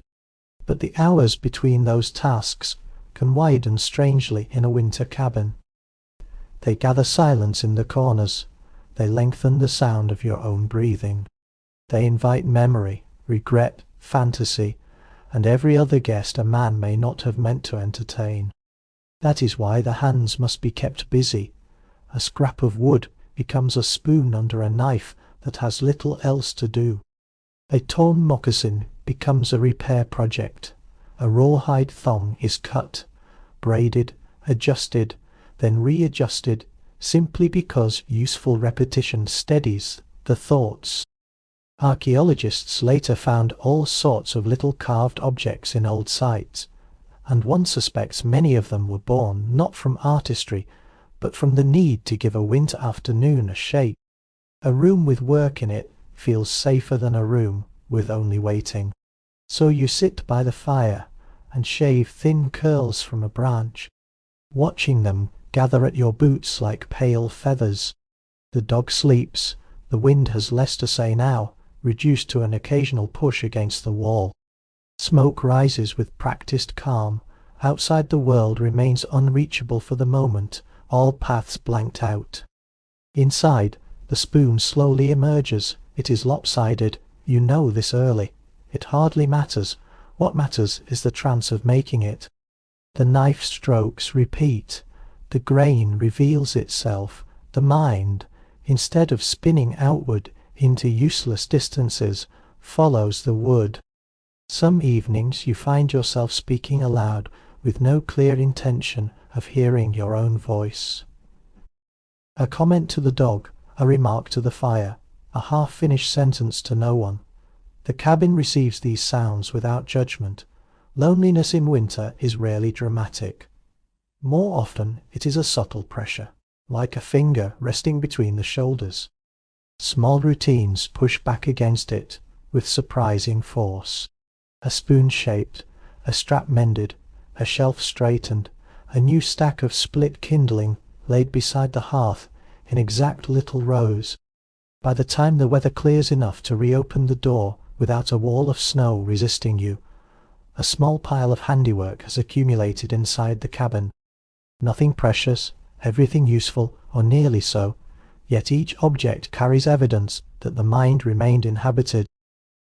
But the hours between those tasks can widen strangely in a winter cabin. They gather silence in the corners. They lengthen the sound of your own breathing. They invite memory, regret, fantasy, and every other guest a man may not have meant to entertain. That is why the hands must be kept busy. A scrap of wood becomes a spoon under a knife that has little else to do. A torn moccasin becomes a repair project. A rawhide thong is cut, braided, adjusted, then readjusted, simply because useful repetition steadies the thoughts. Archaeologists later found all sorts of little carved objects in old sites, and one suspects many of them were born not from artistry, but from the need to give a winter afternoon a shape. A room with work in it feels safer than a room with only waiting. So you sit by the fire and shave thin curls from a branch, watching them gather at your boots like pale feathers. The dog sleeps, the wind has less to say now, reduced to an occasional push against the wall. Smoke rises with practiced calm. Outside the world remains unreachable for the moment, all paths blanked out. Inside, the spoon slowly emerges. It is lopsided. You know this early. It hardly matters. What matters is the trance of making it. The knife strokes repeat. The grain reveals itself. The mind, instead of spinning outward into useless distances, follows the wood. Some evenings you find yourself speaking aloud with no clear intention of hearing your own voice. A comment to the dog, a remark to the fire, a half-finished sentence to no one. The cabin receives these sounds without judgment. Loneliness in winter is rarely dramatic. More often it is a subtle pressure, like a finger resting between the shoulders. Small routines push back against it with surprising force. A spoon shaped, a strap mended, a shelf straightened, a new stack of split kindling laid beside the hearth in exact little rows. By the time the weather clears enough to reopen the door without a wall of snow resisting you, a small pile of handiwork has accumulated inside the cabin. Nothing precious, everything useful, or nearly so, yet each object carries evidence that the mind remained inhabited,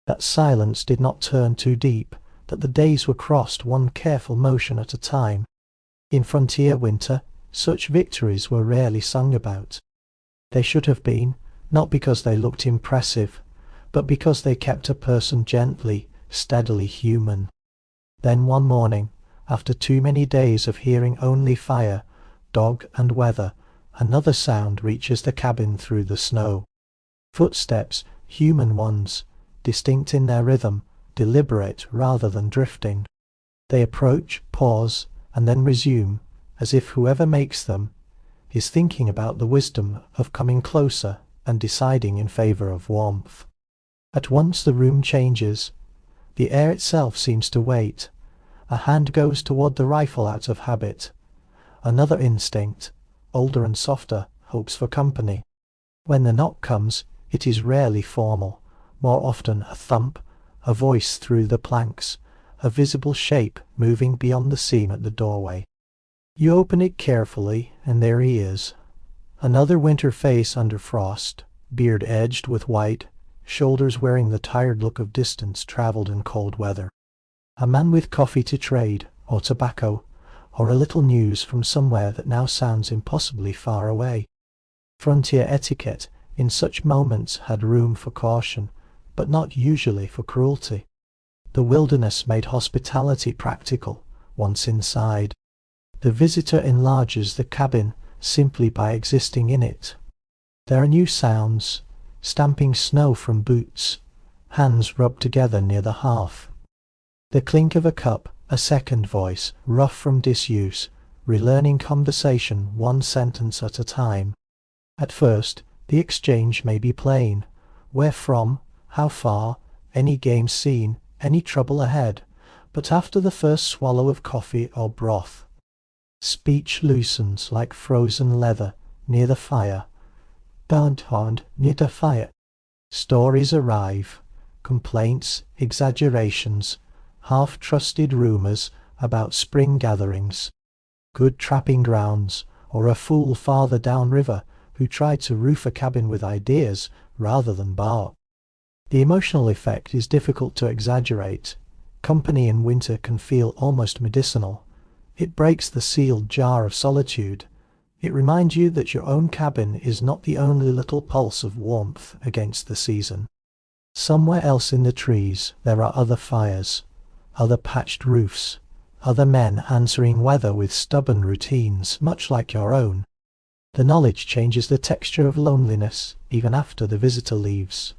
that silence did not turn too deep, that the days were crossed one careful motion at a time. In frontier winter, such victories were rarely sung about. They should have been, not because they looked impressive, but because they kept a person gently, steadily human. Then one morning, after too many days of hearing only fire, dog, and weather, another sound reaches the cabin through the snow. Footsteps, human ones, distinct in their rhythm, deliberate rather than drifting. They approach, pause, and then resume, as if whoever makes them is thinking about the wisdom of coming closer and deciding in favor of warmth. At once the room changes. The air itself seems to wait. A hand goes toward the rifle out of habit. Another instinct, older and softer, hopes for company. When the knock comes, it is rarely formal, more often a thump, a voice through the planks, a visible shape moving beyond the seam at the doorway. You open it carefully, and there he is. Another winter face under frost, beard edged with white, shoulders wearing the tired look of distance traveled in cold weather. A man with coffee to trade, or tobacco, or a little news from somewhere that now sounds impossibly far away. Frontier etiquette in such moments had room for caution, but not usually for cruelty. The wilderness made hospitality practical, once inside. The visitor enlarges the cabin simply by existing in it. There are new sounds, stamping snow from boots, hands rubbed together near the hearth. The clink of a cup, a second voice, rough from disuse, relearning conversation one sentence at a time. At first, the exchange may be plain. Where from? How far? Any game seen? Any trouble ahead? But after the first swallow of coffee or broth, speech loosens like frozen leather near the fire. Bedtime near the fire. Stories arrive, complaints, exaggerations, half-trusted rumors about spring gatherings, good trapping grounds, or a fool farther downriver who tried to roof a cabin with ideas rather than bark. The emotional effect is difficult to exaggerate. Company in winter can feel almost medicinal. It breaks the sealed jar of solitude. It reminds you that your own cabin is not the only little pulse of warmth against the season. Somewhere else in the trees there are other fires, other patched roofs, other men answering weather with stubborn routines much like your own. The knowledge changes the texture of loneliness even after the visitor leaves.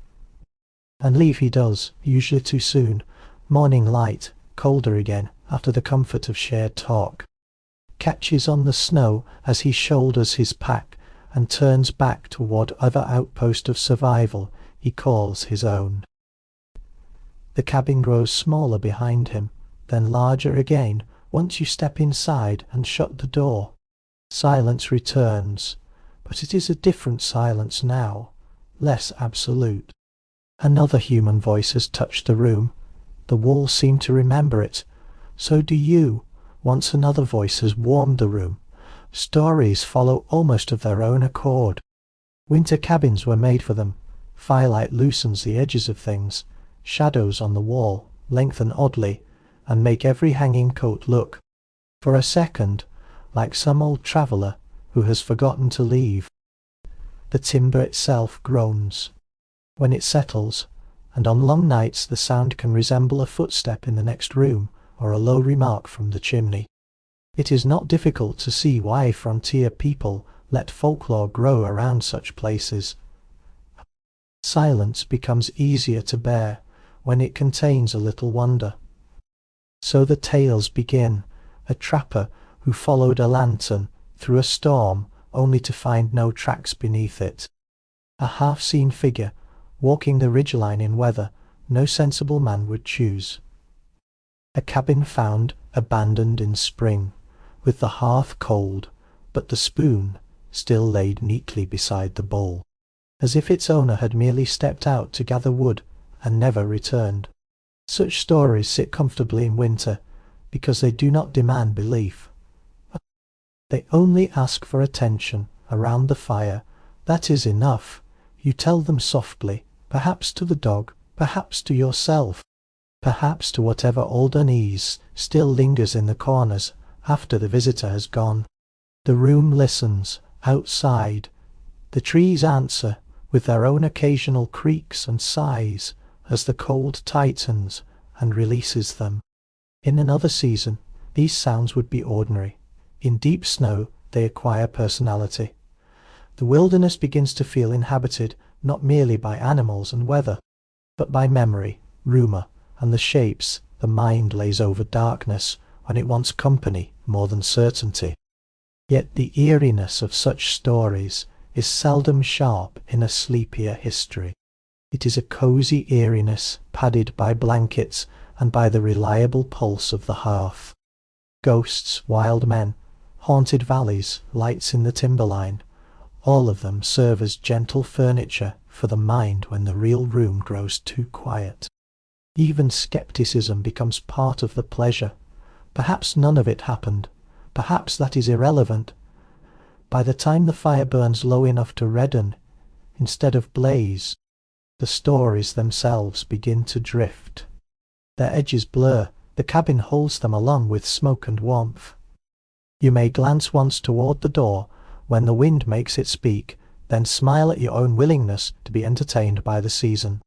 And leave he does, usually too soon, morning light, colder again after the comfort of shared talk. Catches on the snow as he shoulders his pack and turns back toward other outpost of survival he calls his own. The cabin grows smaller behind him, then larger again once you step inside and shut the door. Silence returns, but it is a different silence now, less absolute. Another human voice has touched the room. The walls seem to remember it. So do you. Once another voice has warmed the room. Stories follow almost of their own accord. Winter cabins were made for them. Firelight loosens the edges of things. Shadows on the wall lengthen oddly and make every hanging coat look, for a second, like some old traveller who has forgotten to leave. The timber itself groans. When it settles, and on long nights the sound can resemble a footstep in the next room or a low remark from the chimney. It is not difficult to see why frontier people let folklore grow around such places. Silence becomes easier to bear when it contains a little wonder. So the tales begin. A trapper who followed a lantern through a storm only to find no tracks beneath it. A half-seen figure walking the ridgeline in weather no sensible man would choose. A cabin found abandoned in spring, with the hearth cold, but the spoon still laid neatly beside the bowl, as if its owner had merely stepped out to gather wood and never returned. Such stories sit comfortably in winter because they do not demand belief. They only ask for attention around the fire. That is enough. You tell them softly, perhaps to the dog, perhaps to yourself, perhaps to whatever old unease still lingers in the corners after the visitor has gone. The room listens. Outside, the trees answer with their own occasional creaks and sighs as the cold tightens and releases them. In another season, these sounds would be ordinary. In deep snow, they acquire personality. The wilderness begins to feel inhabited not merely by animals and weather, but by memory, rumour, and the shapes the mind lays over darkness when it wants company more than certainty. Yet the eeriness of such stories is seldom sharp in a sleepier history. It is a cosy eeriness padded by blankets and by the reliable pulse of the hearth. Ghosts, wild men, haunted valleys, lights in the timberline, all of them serve as gentle furniture for the mind when the real room grows too quiet. Even skepticism becomes part of the pleasure. Perhaps none of it happened. Perhaps that is irrelevant. By the time the fire burns low enough to redden, instead of blaze, the stories themselves begin to drift. Their edges blur, the cabin holds them along with smoke and warmth. You may glance once toward the door when the wind makes it speak, then smile at your own willingness to be entertained by the season.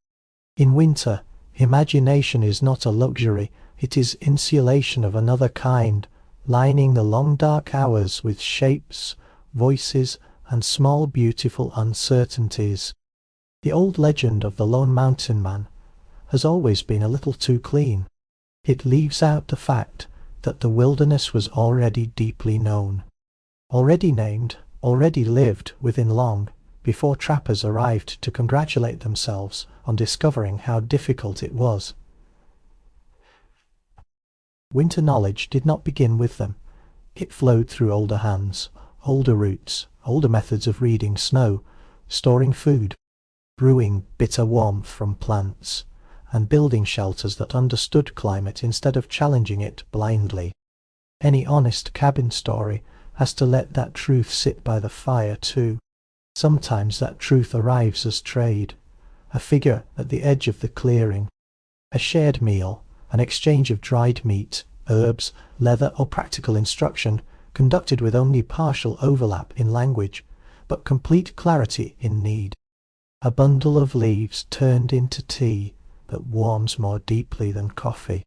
In winter, imagination is not a luxury, it is insulation of another kind, lining the long dark hours with shapes, voices, and small beautiful uncertainties. The old legend of the lone mountain man has always been a little too clean. It leaves out the fact that the wilderness was already deeply known, already named, already lived within long before trappers arrived to congratulate themselves on discovering how difficult it was. Winter knowledge did not begin with them. It flowed through older hands, older routes, older methods of reading snow, storing food, brewing bitter warmth from plants, and building shelters that understood climate instead of challenging it blindly. Any honest cabin story has to let that truth sit by the fire too. Sometimes that truth arrives as trade, a figure at the edge of the clearing, a shared meal, an exchange of dried meat, herbs, leather, or practical instruction, conducted with only partial overlap in language, but complete clarity in need. A bundle of leaves turned into tea that warms more deeply than coffee.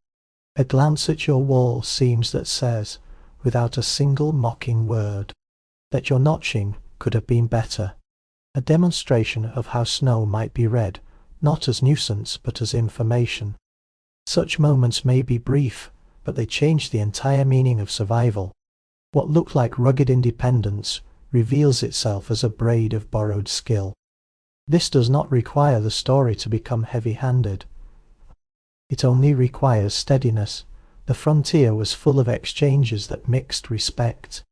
A glance at your wall seems that says, without a single mocking word, that your notching could have been better. A demonstration of how snow might be read, not as nuisance but as information. Such moments may be brief, but they change the entire meaning of survival. What looked like rugged independence reveals itself as a braid of borrowed skill. This does not require the story to become heavy-handed. It only requires steadiness. The frontier was full of exchanges that mixed respect,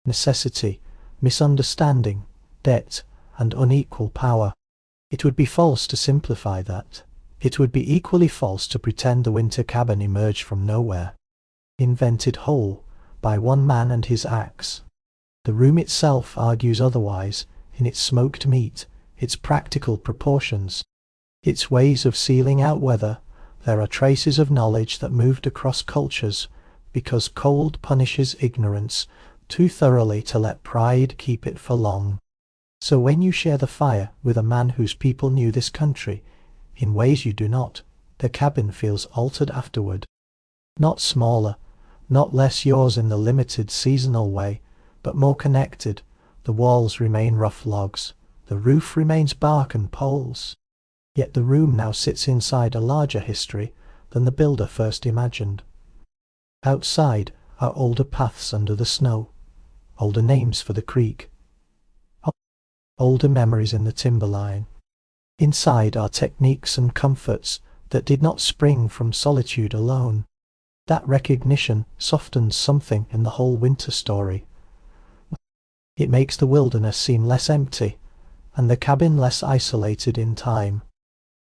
necessity, misunderstanding, debt, and unequal power. It would be false to simplify that. It would be equally false to pretend the winter cabin emerged from nowhere, invented whole by one man and his axe. The room itself argues otherwise in its smoked meat, its practical proportions, its ways of sealing out weather. There are traces of knowledge that moved across cultures because cold punishes ignorance too thoroughly to let pride keep it for long. So when you share the fire with a man whose people knew this country in ways you do not, the cabin feels altered afterward. Not smaller, not less yours in the limited seasonal way, but more connected. The walls remain rough logs, the roof remains bark and poles. Yet the room now sits inside a larger history than the builder first imagined. Outside are older paths under the snow, older names for the creek, older memories in the timberline. Inside are techniques and comforts that did not spring from solitude alone. That recognition softens something in the whole winter story. It makes the wilderness seem less empty, and the cabin less isolated in time.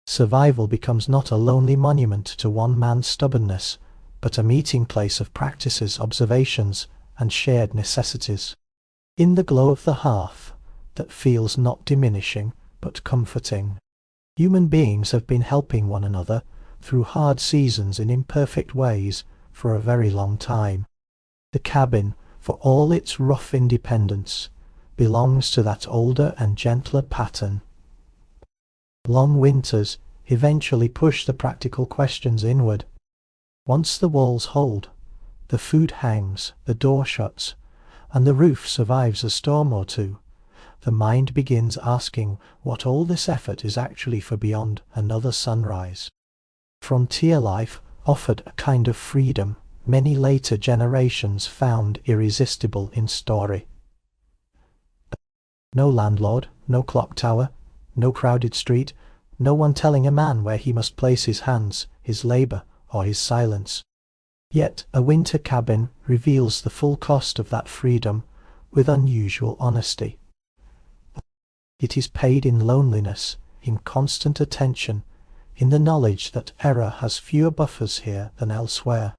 Survival becomes not a lonely monument to one man's stubbornness, but a meeting place of practices, observations, and shared necessities. In the glow of the hearth, that feels not diminishing, but comforting. Human beings have been helping one another through hard seasons in imperfect ways for a very long time. The cabin, for all its rough independence, belongs to that older and gentler pattern. Long winters eventually push the practical questions inward. Once the walls hold, the food hangs, the door shuts, and the roof survives a storm or two, the mind begins asking what all this effort is actually for beyond another sunrise. Frontier life offered a kind of freedom many later generations found irresistible in story. No landlord, no clock tower, no crowded street, no one telling a man where he must place his hands, his labour, or his silence. Yet a winter cabin reveals the full cost of that freedom with unusual honesty. It is paid in loneliness, in constant attention, in the knowledge that error has fewer buffers here than elsewhere.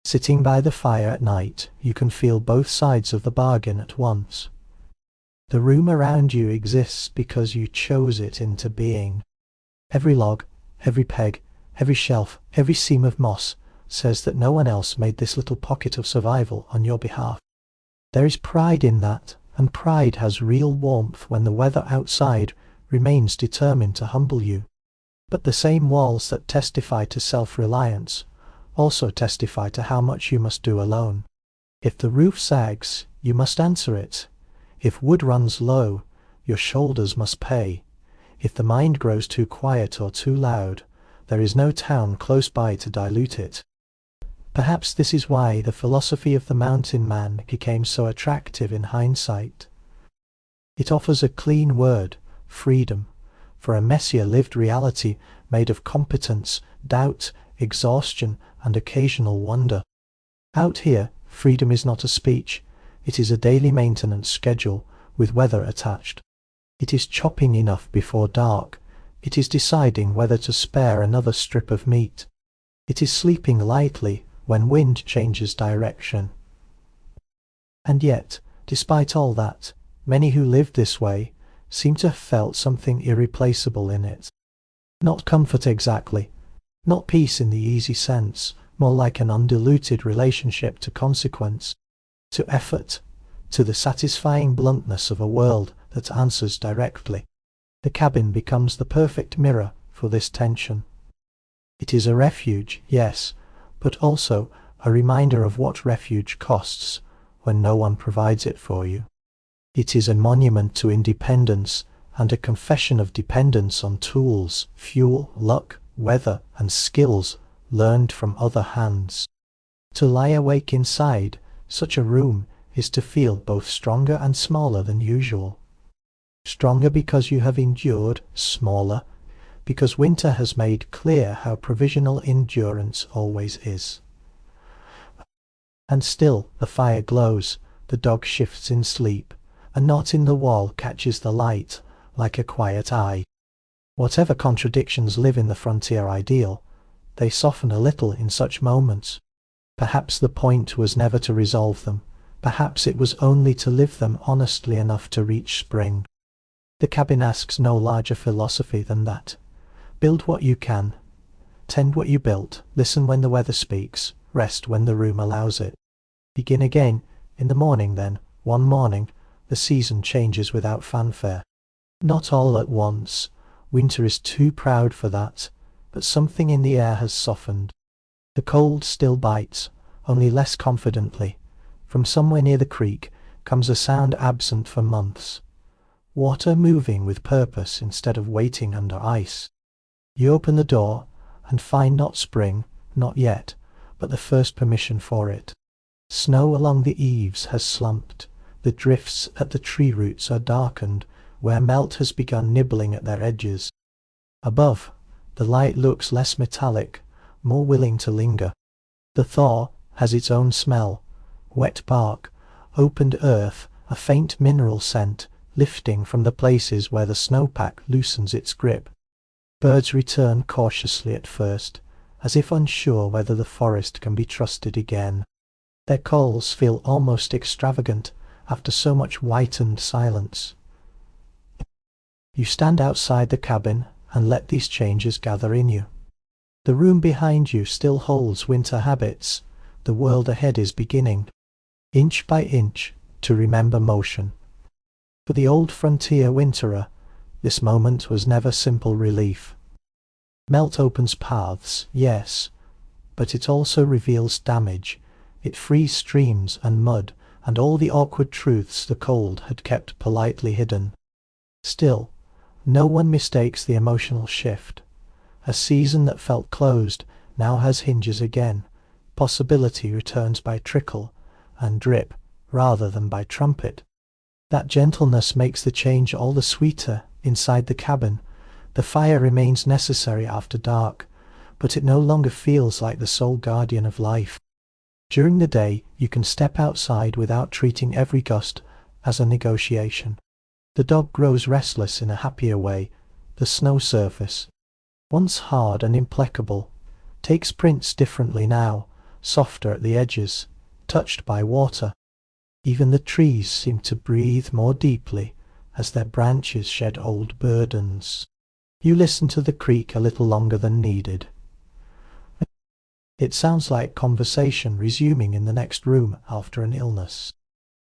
Sitting by the fire at night, you can feel both sides of the bargain at once. The room around you exists because you chose it into being. Every log, every peg, every shelf, every seam of moss says that no one else made this little pocket of survival on your behalf. There is pride in that, and pride has real warmth when the weather outside remains determined to humble you. But the same walls that testify to self-reliance also testify to how much you must do alone. If the roof sags, you must answer it. If wood runs low, your shoulders must pay. If the mind grows too quiet or too loud, there is no town close by to dilute it. Perhaps this is why the philosophy of the mountain man became so attractive in hindsight. It offers a clean word, freedom, for a messier lived reality made of competence, doubt, exhaustion, and occasional wonder. Out here, freedom is not a speech, it is a daily maintenance schedule with weather attached. It is chopping enough before dark, it is deciding whether to spare another strip of meat. It is sleeping lightly when wind changes direction. And yet, despite all that, many who lived this way seem to have felt something irreplaceable in it. Not comfort exactly, not peace in the easy sense, more like an undiluted relationship to consequence, to effort, to the satisfying bluntness of a world that answers directly. The cabin becomes the perfect mirror for this tension. It is a refuge, yes, but also a reminder of what refuge costs when no one provides it for you. It is a monument to independence and a confession of dependence on tools, fuel, luck, weather, and skills learned from other hands. To lie awake inside such a room is to feel both stronger and smaller than usual. Stronger because you have endured, smaller because winter has made clear how provisional endurance always is. And still the fire glows, the dog shifts in sleep, a knot in the wall catches the light like a quiet eye. Whatever contradictions live in the frontier ideal, they soften a little in such moments. Perhaps the point was never to resolve them, perhaps it was only to live them honestly enough to reach spring. The cabin asks no larger philosophy than that. Build what you can, tend what you built, listen when the weather speaks, rest when the room allows it. Begin again, in the morning then, one morning, the season changes without fanfare. Not all at once, winter is too proud for that, but something in the air has softened. The cold still bites, only less confidently. From somewhere near the creek comes a sound absent for months. Water moving with purpose instead of waiting under ice. You open the door and find not spring, not yet, but the first permission for it. Snow along the eaves has slumped, the drifts at the tree roots are darkened, where melt has begun nibbling at their edges. Above, the light looks less metallic, more willing to linger. The thaw has its own smell, wet bark, opened earth, a faint mineral scent, lifting from the places where the snowpack loosens its grip. Birds return cautiously at first, as if unsure whether the forest can be trusted again. Their calls feel almost extravagant after so much whitened silence. You stand outside the cabin and let these changes gather in you. The room behind you still holds winter habits. The world ahead is beginning, inch by inch, to remember motion. For the old frontier winterer, this moment was never simple relief. Melt opens paths, yes, but it also reveals damage. It frees streams and mud and all the awkward truths the cold had kept politely hidden. Still, no one mistakes the emotional shift. A season that felt closed now has hinges again. Possibility returns by trickle and drip rather than by trumpet. That gentleness makes the change all the sweeter inside the cabin. The fire remains necessary after dark, but it no longer feels like the sole guardian of life. During the day, you can step outside without treating every gust as a negotiation. The dog grows restless in a happier way. The snow surface, once hard and implacable, takes prints differently now, softer at the edges, touched by water. Even the trees seem to breathe more deeply as their branches shed old burdens. You listen to the creak a little longer than needed. It sounds like conversation resuming in the next room after an illness.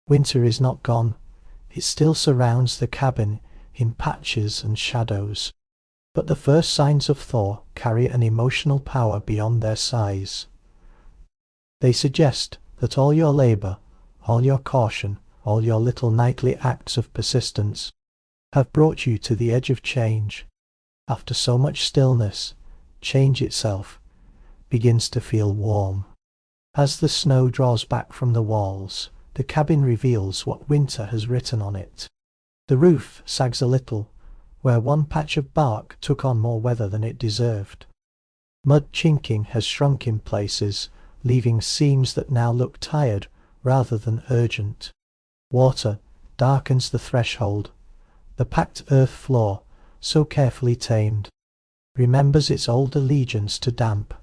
Winter is not gone. It still surrounds the cabin in patches and shadows. But the first signs of thaw carry an emotional power beyond their size. They suggest that all your labor, all your caution, all your little nightly acts of persistence have brought you to the edge of change. After so much stillness, change itself begins to feel warm. As the snow draws back from the walls, the cabin reveals what winter has written on it. The roof sags a little, where one patch of bark took on more weather than it deserved. Mud chinking has shrunk in places, leaving seams that now look tired rather than urgent. Water darkens the threshold. The packed earth floor, so carefully tamed, remembers its old allegiance to damp.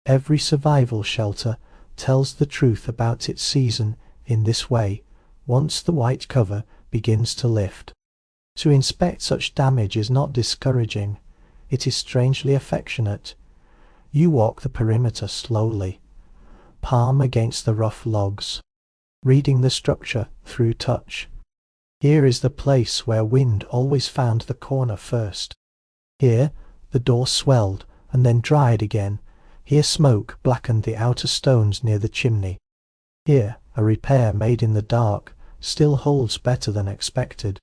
Every survival shelter tells the truth about its season in this way, once the white cover begins to lift. To inspect such damage is not discouraging, it is strangely affectionate. You walk the perimeter slowly, palm against the rough logs, reading the structure through touch. Here is the place where wind always found the corner first. Here the door swelled and then dried again. Here smoke blackened the outer stones near the chimney. Here a repair made in the dark still holds better than expected.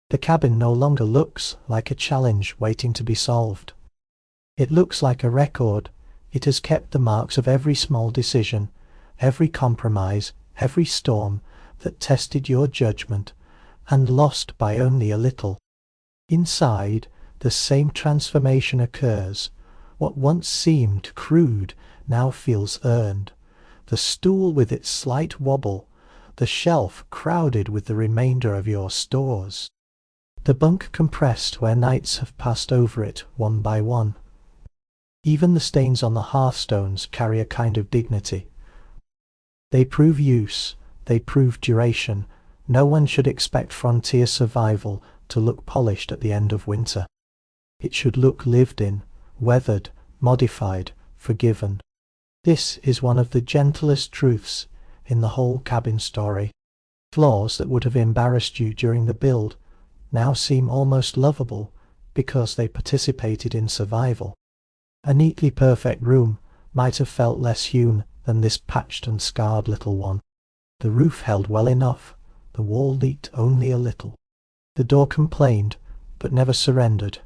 The cabin no longer looks like a challenge waiting to be solved. It looks like a record. It has kept the marks of every small decision, every compromise, every storm that tested your judgment and lost by only a little. Inside, the same transformation occurs. What once seemed crude now feels earned. The stool with its slight wobble, the shelf crowded with the remainder of your stores. The bunk compressed where nights have passed over it one by one. Even the stains on the hearthstones carry a kind of dignity. They prove use, they prove duration. No one should expect frontier survival to look polished at the end of winter. It should look lived in, weathered, modified, forgiven. This is one of the gentlest truths in the whole cabin story. Flaws that would have embarrassed you during the build now seem almost lovable because they participated in survival. A neatly perfect room might have felt less hewn than this patched and scarred little one. The roof held well enough, the wall leaked only a little. The door complained, but never surrendered.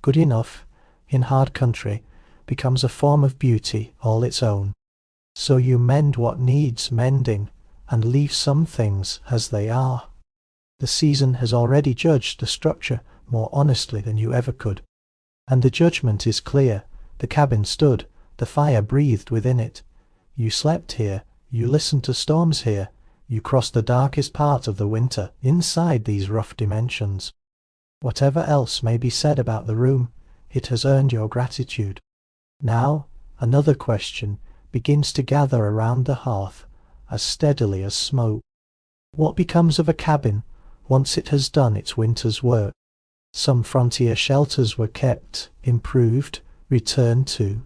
Good enough, in hard country, becomes a form of beauty all its own. So you mend what needs mending, and leave some things as they are. The season has already judged the structure more honestly than you ever could. And the judgment is clear. The cabin stood, the fire breathed within it. You slept here, you listened to storms here, you crossed the darkest part of the winter inside these rough dimensions. Whatever else may be said about the room, it has earned your gratitude. Now, another question begins to gather around the hearth as steadily as smoke. What becomes of a cabin once it has done its winter's work? Some frontier shelters were kept, improved, returned to.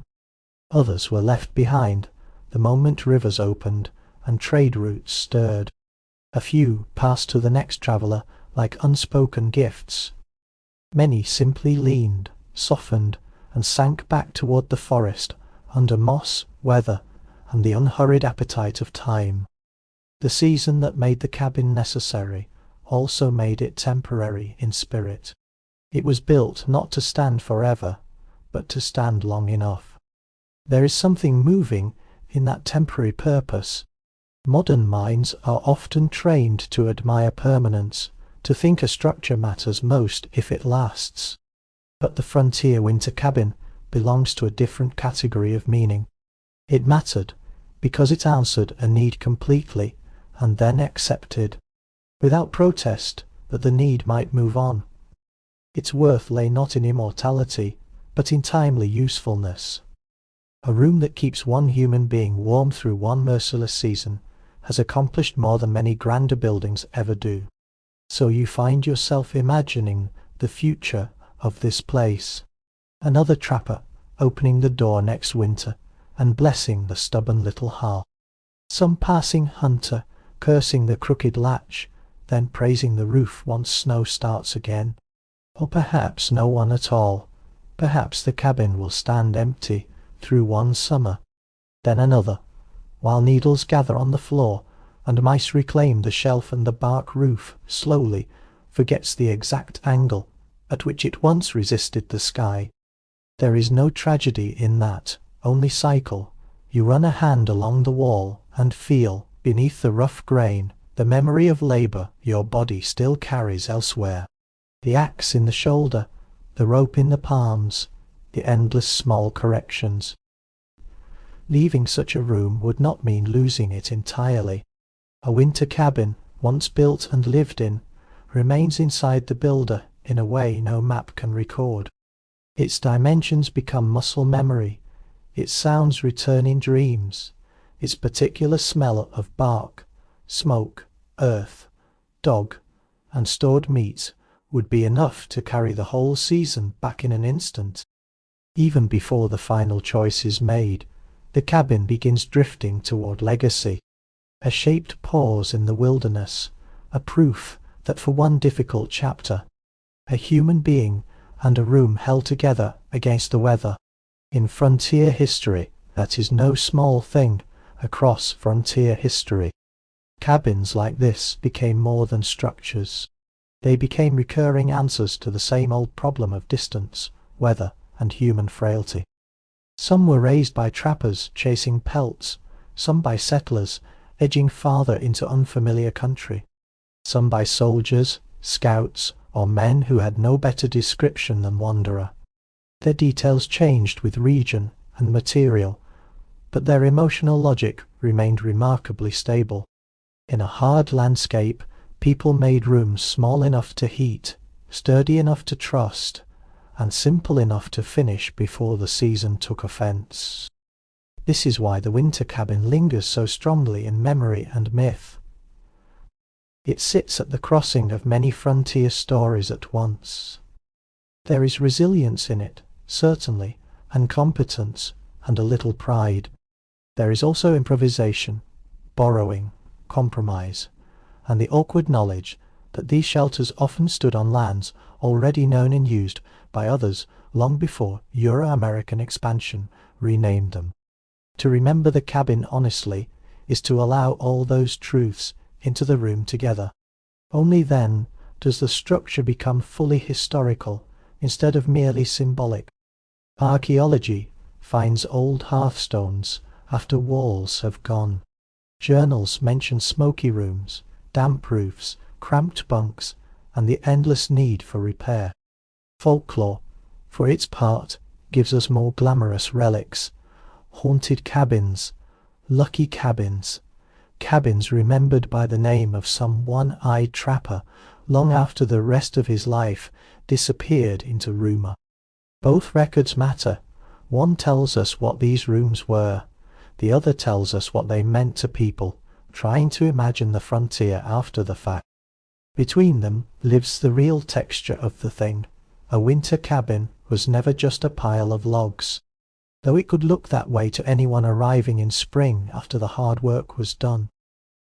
Others were left behind the moment rivers opened and trade routes stirred. A few passed to the next traveller like unspoken gifts. Many simply leaned, softened, and sank back toward the forest under moss, weather, and the unhurried appetite of time. The season that made the cabin necessary also made it temporary in spirit. It was built not to stand forever, but to stand long enough. There is something moving in that temporary purpose. Modern minds are often trained to admire permanence, to think a structure matters most if it lasts. But the frontier winter cabin belongs to a different category of meaning. It mattered because it answered a need completely and then accepted, without protest, that the need might move on. Its worth lay not in immortality, but in timely usefulness. A room that keeps one human being warm through one merciless season has accomplished more than many grander buildings ever do. So you find yourself imagining the future of this place. Another trapper opening the door next winter and blessing the stubborn little hearth. Some passing hunter cursing the crooked latch, then praising the roof once snow starts again. Or perhaps no one at all. Perhaps the cabin will stand empty through one summer, then another, while needles gather on the floor and mice reclaim the shelf, and the bark roof slowly forgets the exact angle at which it once resisted the sky. There is no tragedy in that, only cycle. You run a hand along the wall and feel, beneath the rough grain, the memory of labor your body still carries elsewhere. The axe in the shoulder, the rope in the palms, the endless small corrections. Leaving such a room would not mean losing it entirely. A winter cabin, once built and lived in, remains inside the builder in a way no map can record. Its dimensions become muscle memory, its sounds return in dreams, its particular smell of bark, smoke, earth, dog, and stored meat would be enough to carry the whole season back in an instant. Even before the final choice is made, the cabin begins drifting toward legacy. A shaped pause in the wilderness, a proof that for one difficult chapter, a human being and a room held together against the weather. In frontier history, that is no small thing, across frontier history. Cabins like this became more than structures. They became recurring answers to the same old problem of distance, weather, and human frailty. Some were raised by trappers chasing pelts, some by settlers edging farther into unfamiliar country, some by soldiers, scouts, or men who had no better description than wanderer. Their details changed with region and material, but their emotional logic remained remarkably stable. In a hard landscape, people made rooms small enough to heat, sturdy enough to trust, and simple enough to finish before the season took offense. This is why the winter cabin lingers so strongly in memory and myth. It sits at the crossing of many frontier stories at once. There is resilience in it, certainly, and competence, and a little pride. There is also improvisation, borrowing, compromise, and the awkward knowledge that these shelters often stood on lands already known and used by others long before Euro-American expansion renamed them. To remember the cabin honestly is to allow all those truths into the room together. Only then does the structure become fully historical instead of merely symbolic. Archaeology finds old hearthstones after walls have gone. Journals mention smoky rooms, damp roofs, cramped bunks, and the endless need for repair. Folklore, for its part, gives us more glamorous relics. Haunted cabins, lucky cabins, cabins remembered by the name of some one-eyed trapper long after the rest of his life disappeared into rumor. Both records matter. One tells us what these rooms were, the other tells us what they meant to people trying to imagine the frontier after the fact. Between them lives the real texture of the thing. A winter cabin was never just a pile of logs, though it could look that way to anyone arriving in spring after the hard work was done.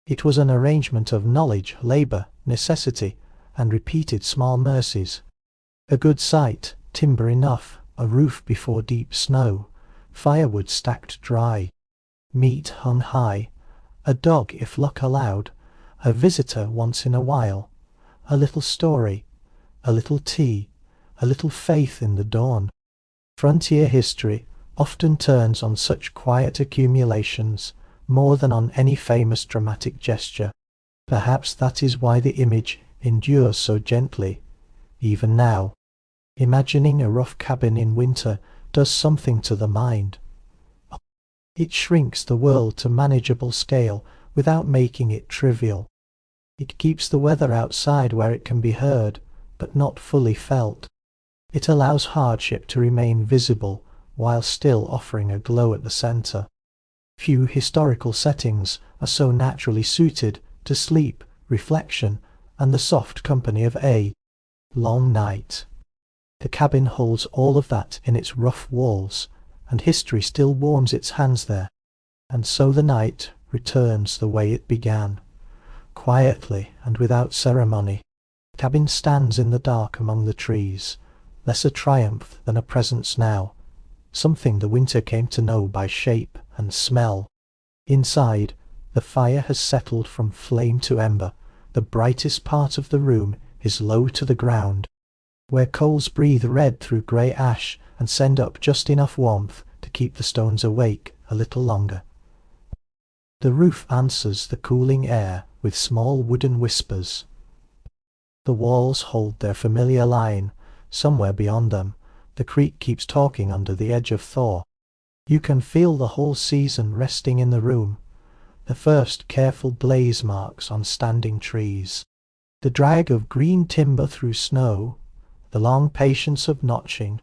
It was an arrangement of knowledge, labor, necessity, and repeated small mercies. A good site, timber enough, a roof before deep snow, firewood stacked dry, meat hung high, a dog if luck allowed, a visitor once in a while, a little story, a little tea, a little faith in the dawn. Frontier history often turns on such quiet accumulations more than on any famous dramatic gesture. Perhaps that is why the image endures so gently, even now. Imagining a rough cabin in winter does something to the mind. It shrinks the world to manageable scale without making it trivial. It keeps the weather outside where it can be heard, but not fully felt. It allows hardship to remain visible while still offering a glow at the center. Few historical settings are so naturally suited to sleep, reflection, and the soft company of a long night. The cabin holds all of that in its rough walls, and history still warms its hands there. And so the night returns the way it began, quietly and without ceremony. The cabin stands in the dark among the trees, less a triumph than a presence now, something the winter came to know by shape and smell. Inside, the fire has settled from flame to ember. The brightest part of the room is low to the ground, where coals breathe red through grey ash and send up just enough warmth to keep the stones awake a little longer. The roof answers the cooling air with small wooden whispers. The walls hold their familiar line. Somewhere beyond them, the creek keeps talking under the edge of thaw. You can feel the whole season resting in the room, the first careful blaze marks on standing trees, the drag of green timber through snow, the long patience of notching,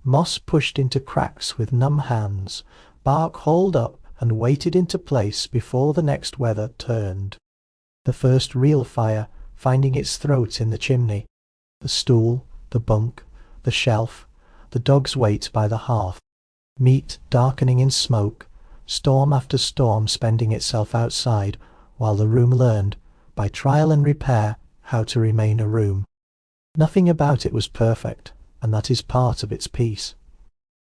moss pushed into cracks with numb hands, bark hauled up and weighted into place before the next weather turned. The first real fire finding its throat in the chimney, the stool, the bunk, the shelf, the dog's weight by the hearth, meat darkening in smoke, storm after storm spending itself outside, while the room learned, by trial and repair, how to remain a room. Nothing about it was perfect, and that is part of its peace.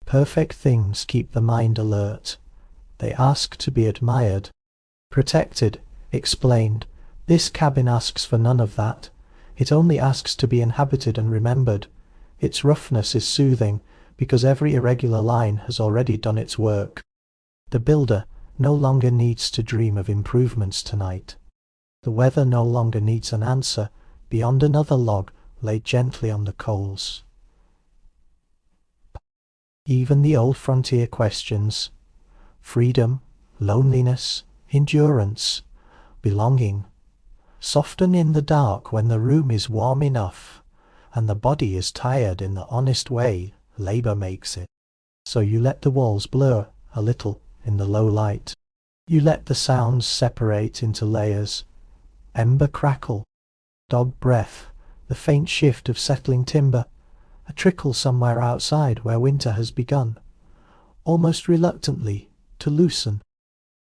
Perfect things keep the mind alert. They ask to be admired, protected, explained. This cabin asks for none of that. It only asks to be inhabited and remembered. Its roughness is soothing, because every irregular line has already done its work. The builder no longer needs to dream of improvements tonight. The weather no longer needs an answer beyond another log laid gently on the coals. Even the old frontier questions, freedom, loneliness, endurance, belonging, soften in the dark when the room is warm enough, and the body is tired in the honest way labor makes it. So you let the walls blur a little in the low light. You let the sounds separate into layers. Ember crackle, dog breath, the faint shift of settling timber, a trickle somewhere outside where winter has begun, almost reluctantly, to loosen.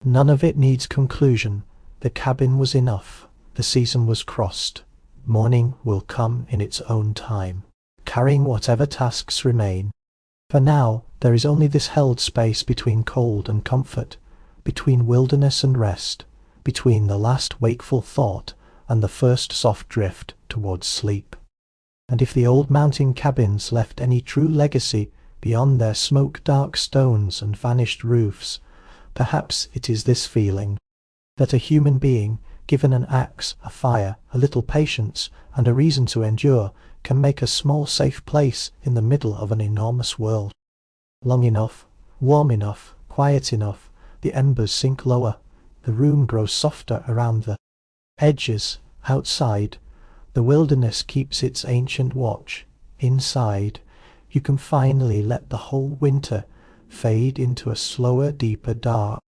None of it needs conclusion. The cabin was enough. The season was crossed. Morning will come in its own time, carrying whatever tasks remain. For now, there is only this held space between cold and comfort, between wilderness and rest, between the last wakeful thought and the first soft drift towards sleep. And if the old mountain cabins left any true legacy beyond their smoke-dark stones and vanished roofs, perhaps it is this feeling, that a human being, given an axe, a fire, a little patience, and a reason to endure, can make a small safe place in the middle of an enormous world. Long enough, warm enough, quiet enough, the embers sink lower, the room grows softer around the edges. Outside, the wilderness keeps its ancient watch. Inside, you can finally let the whole winter fade into a slower, deeper dark.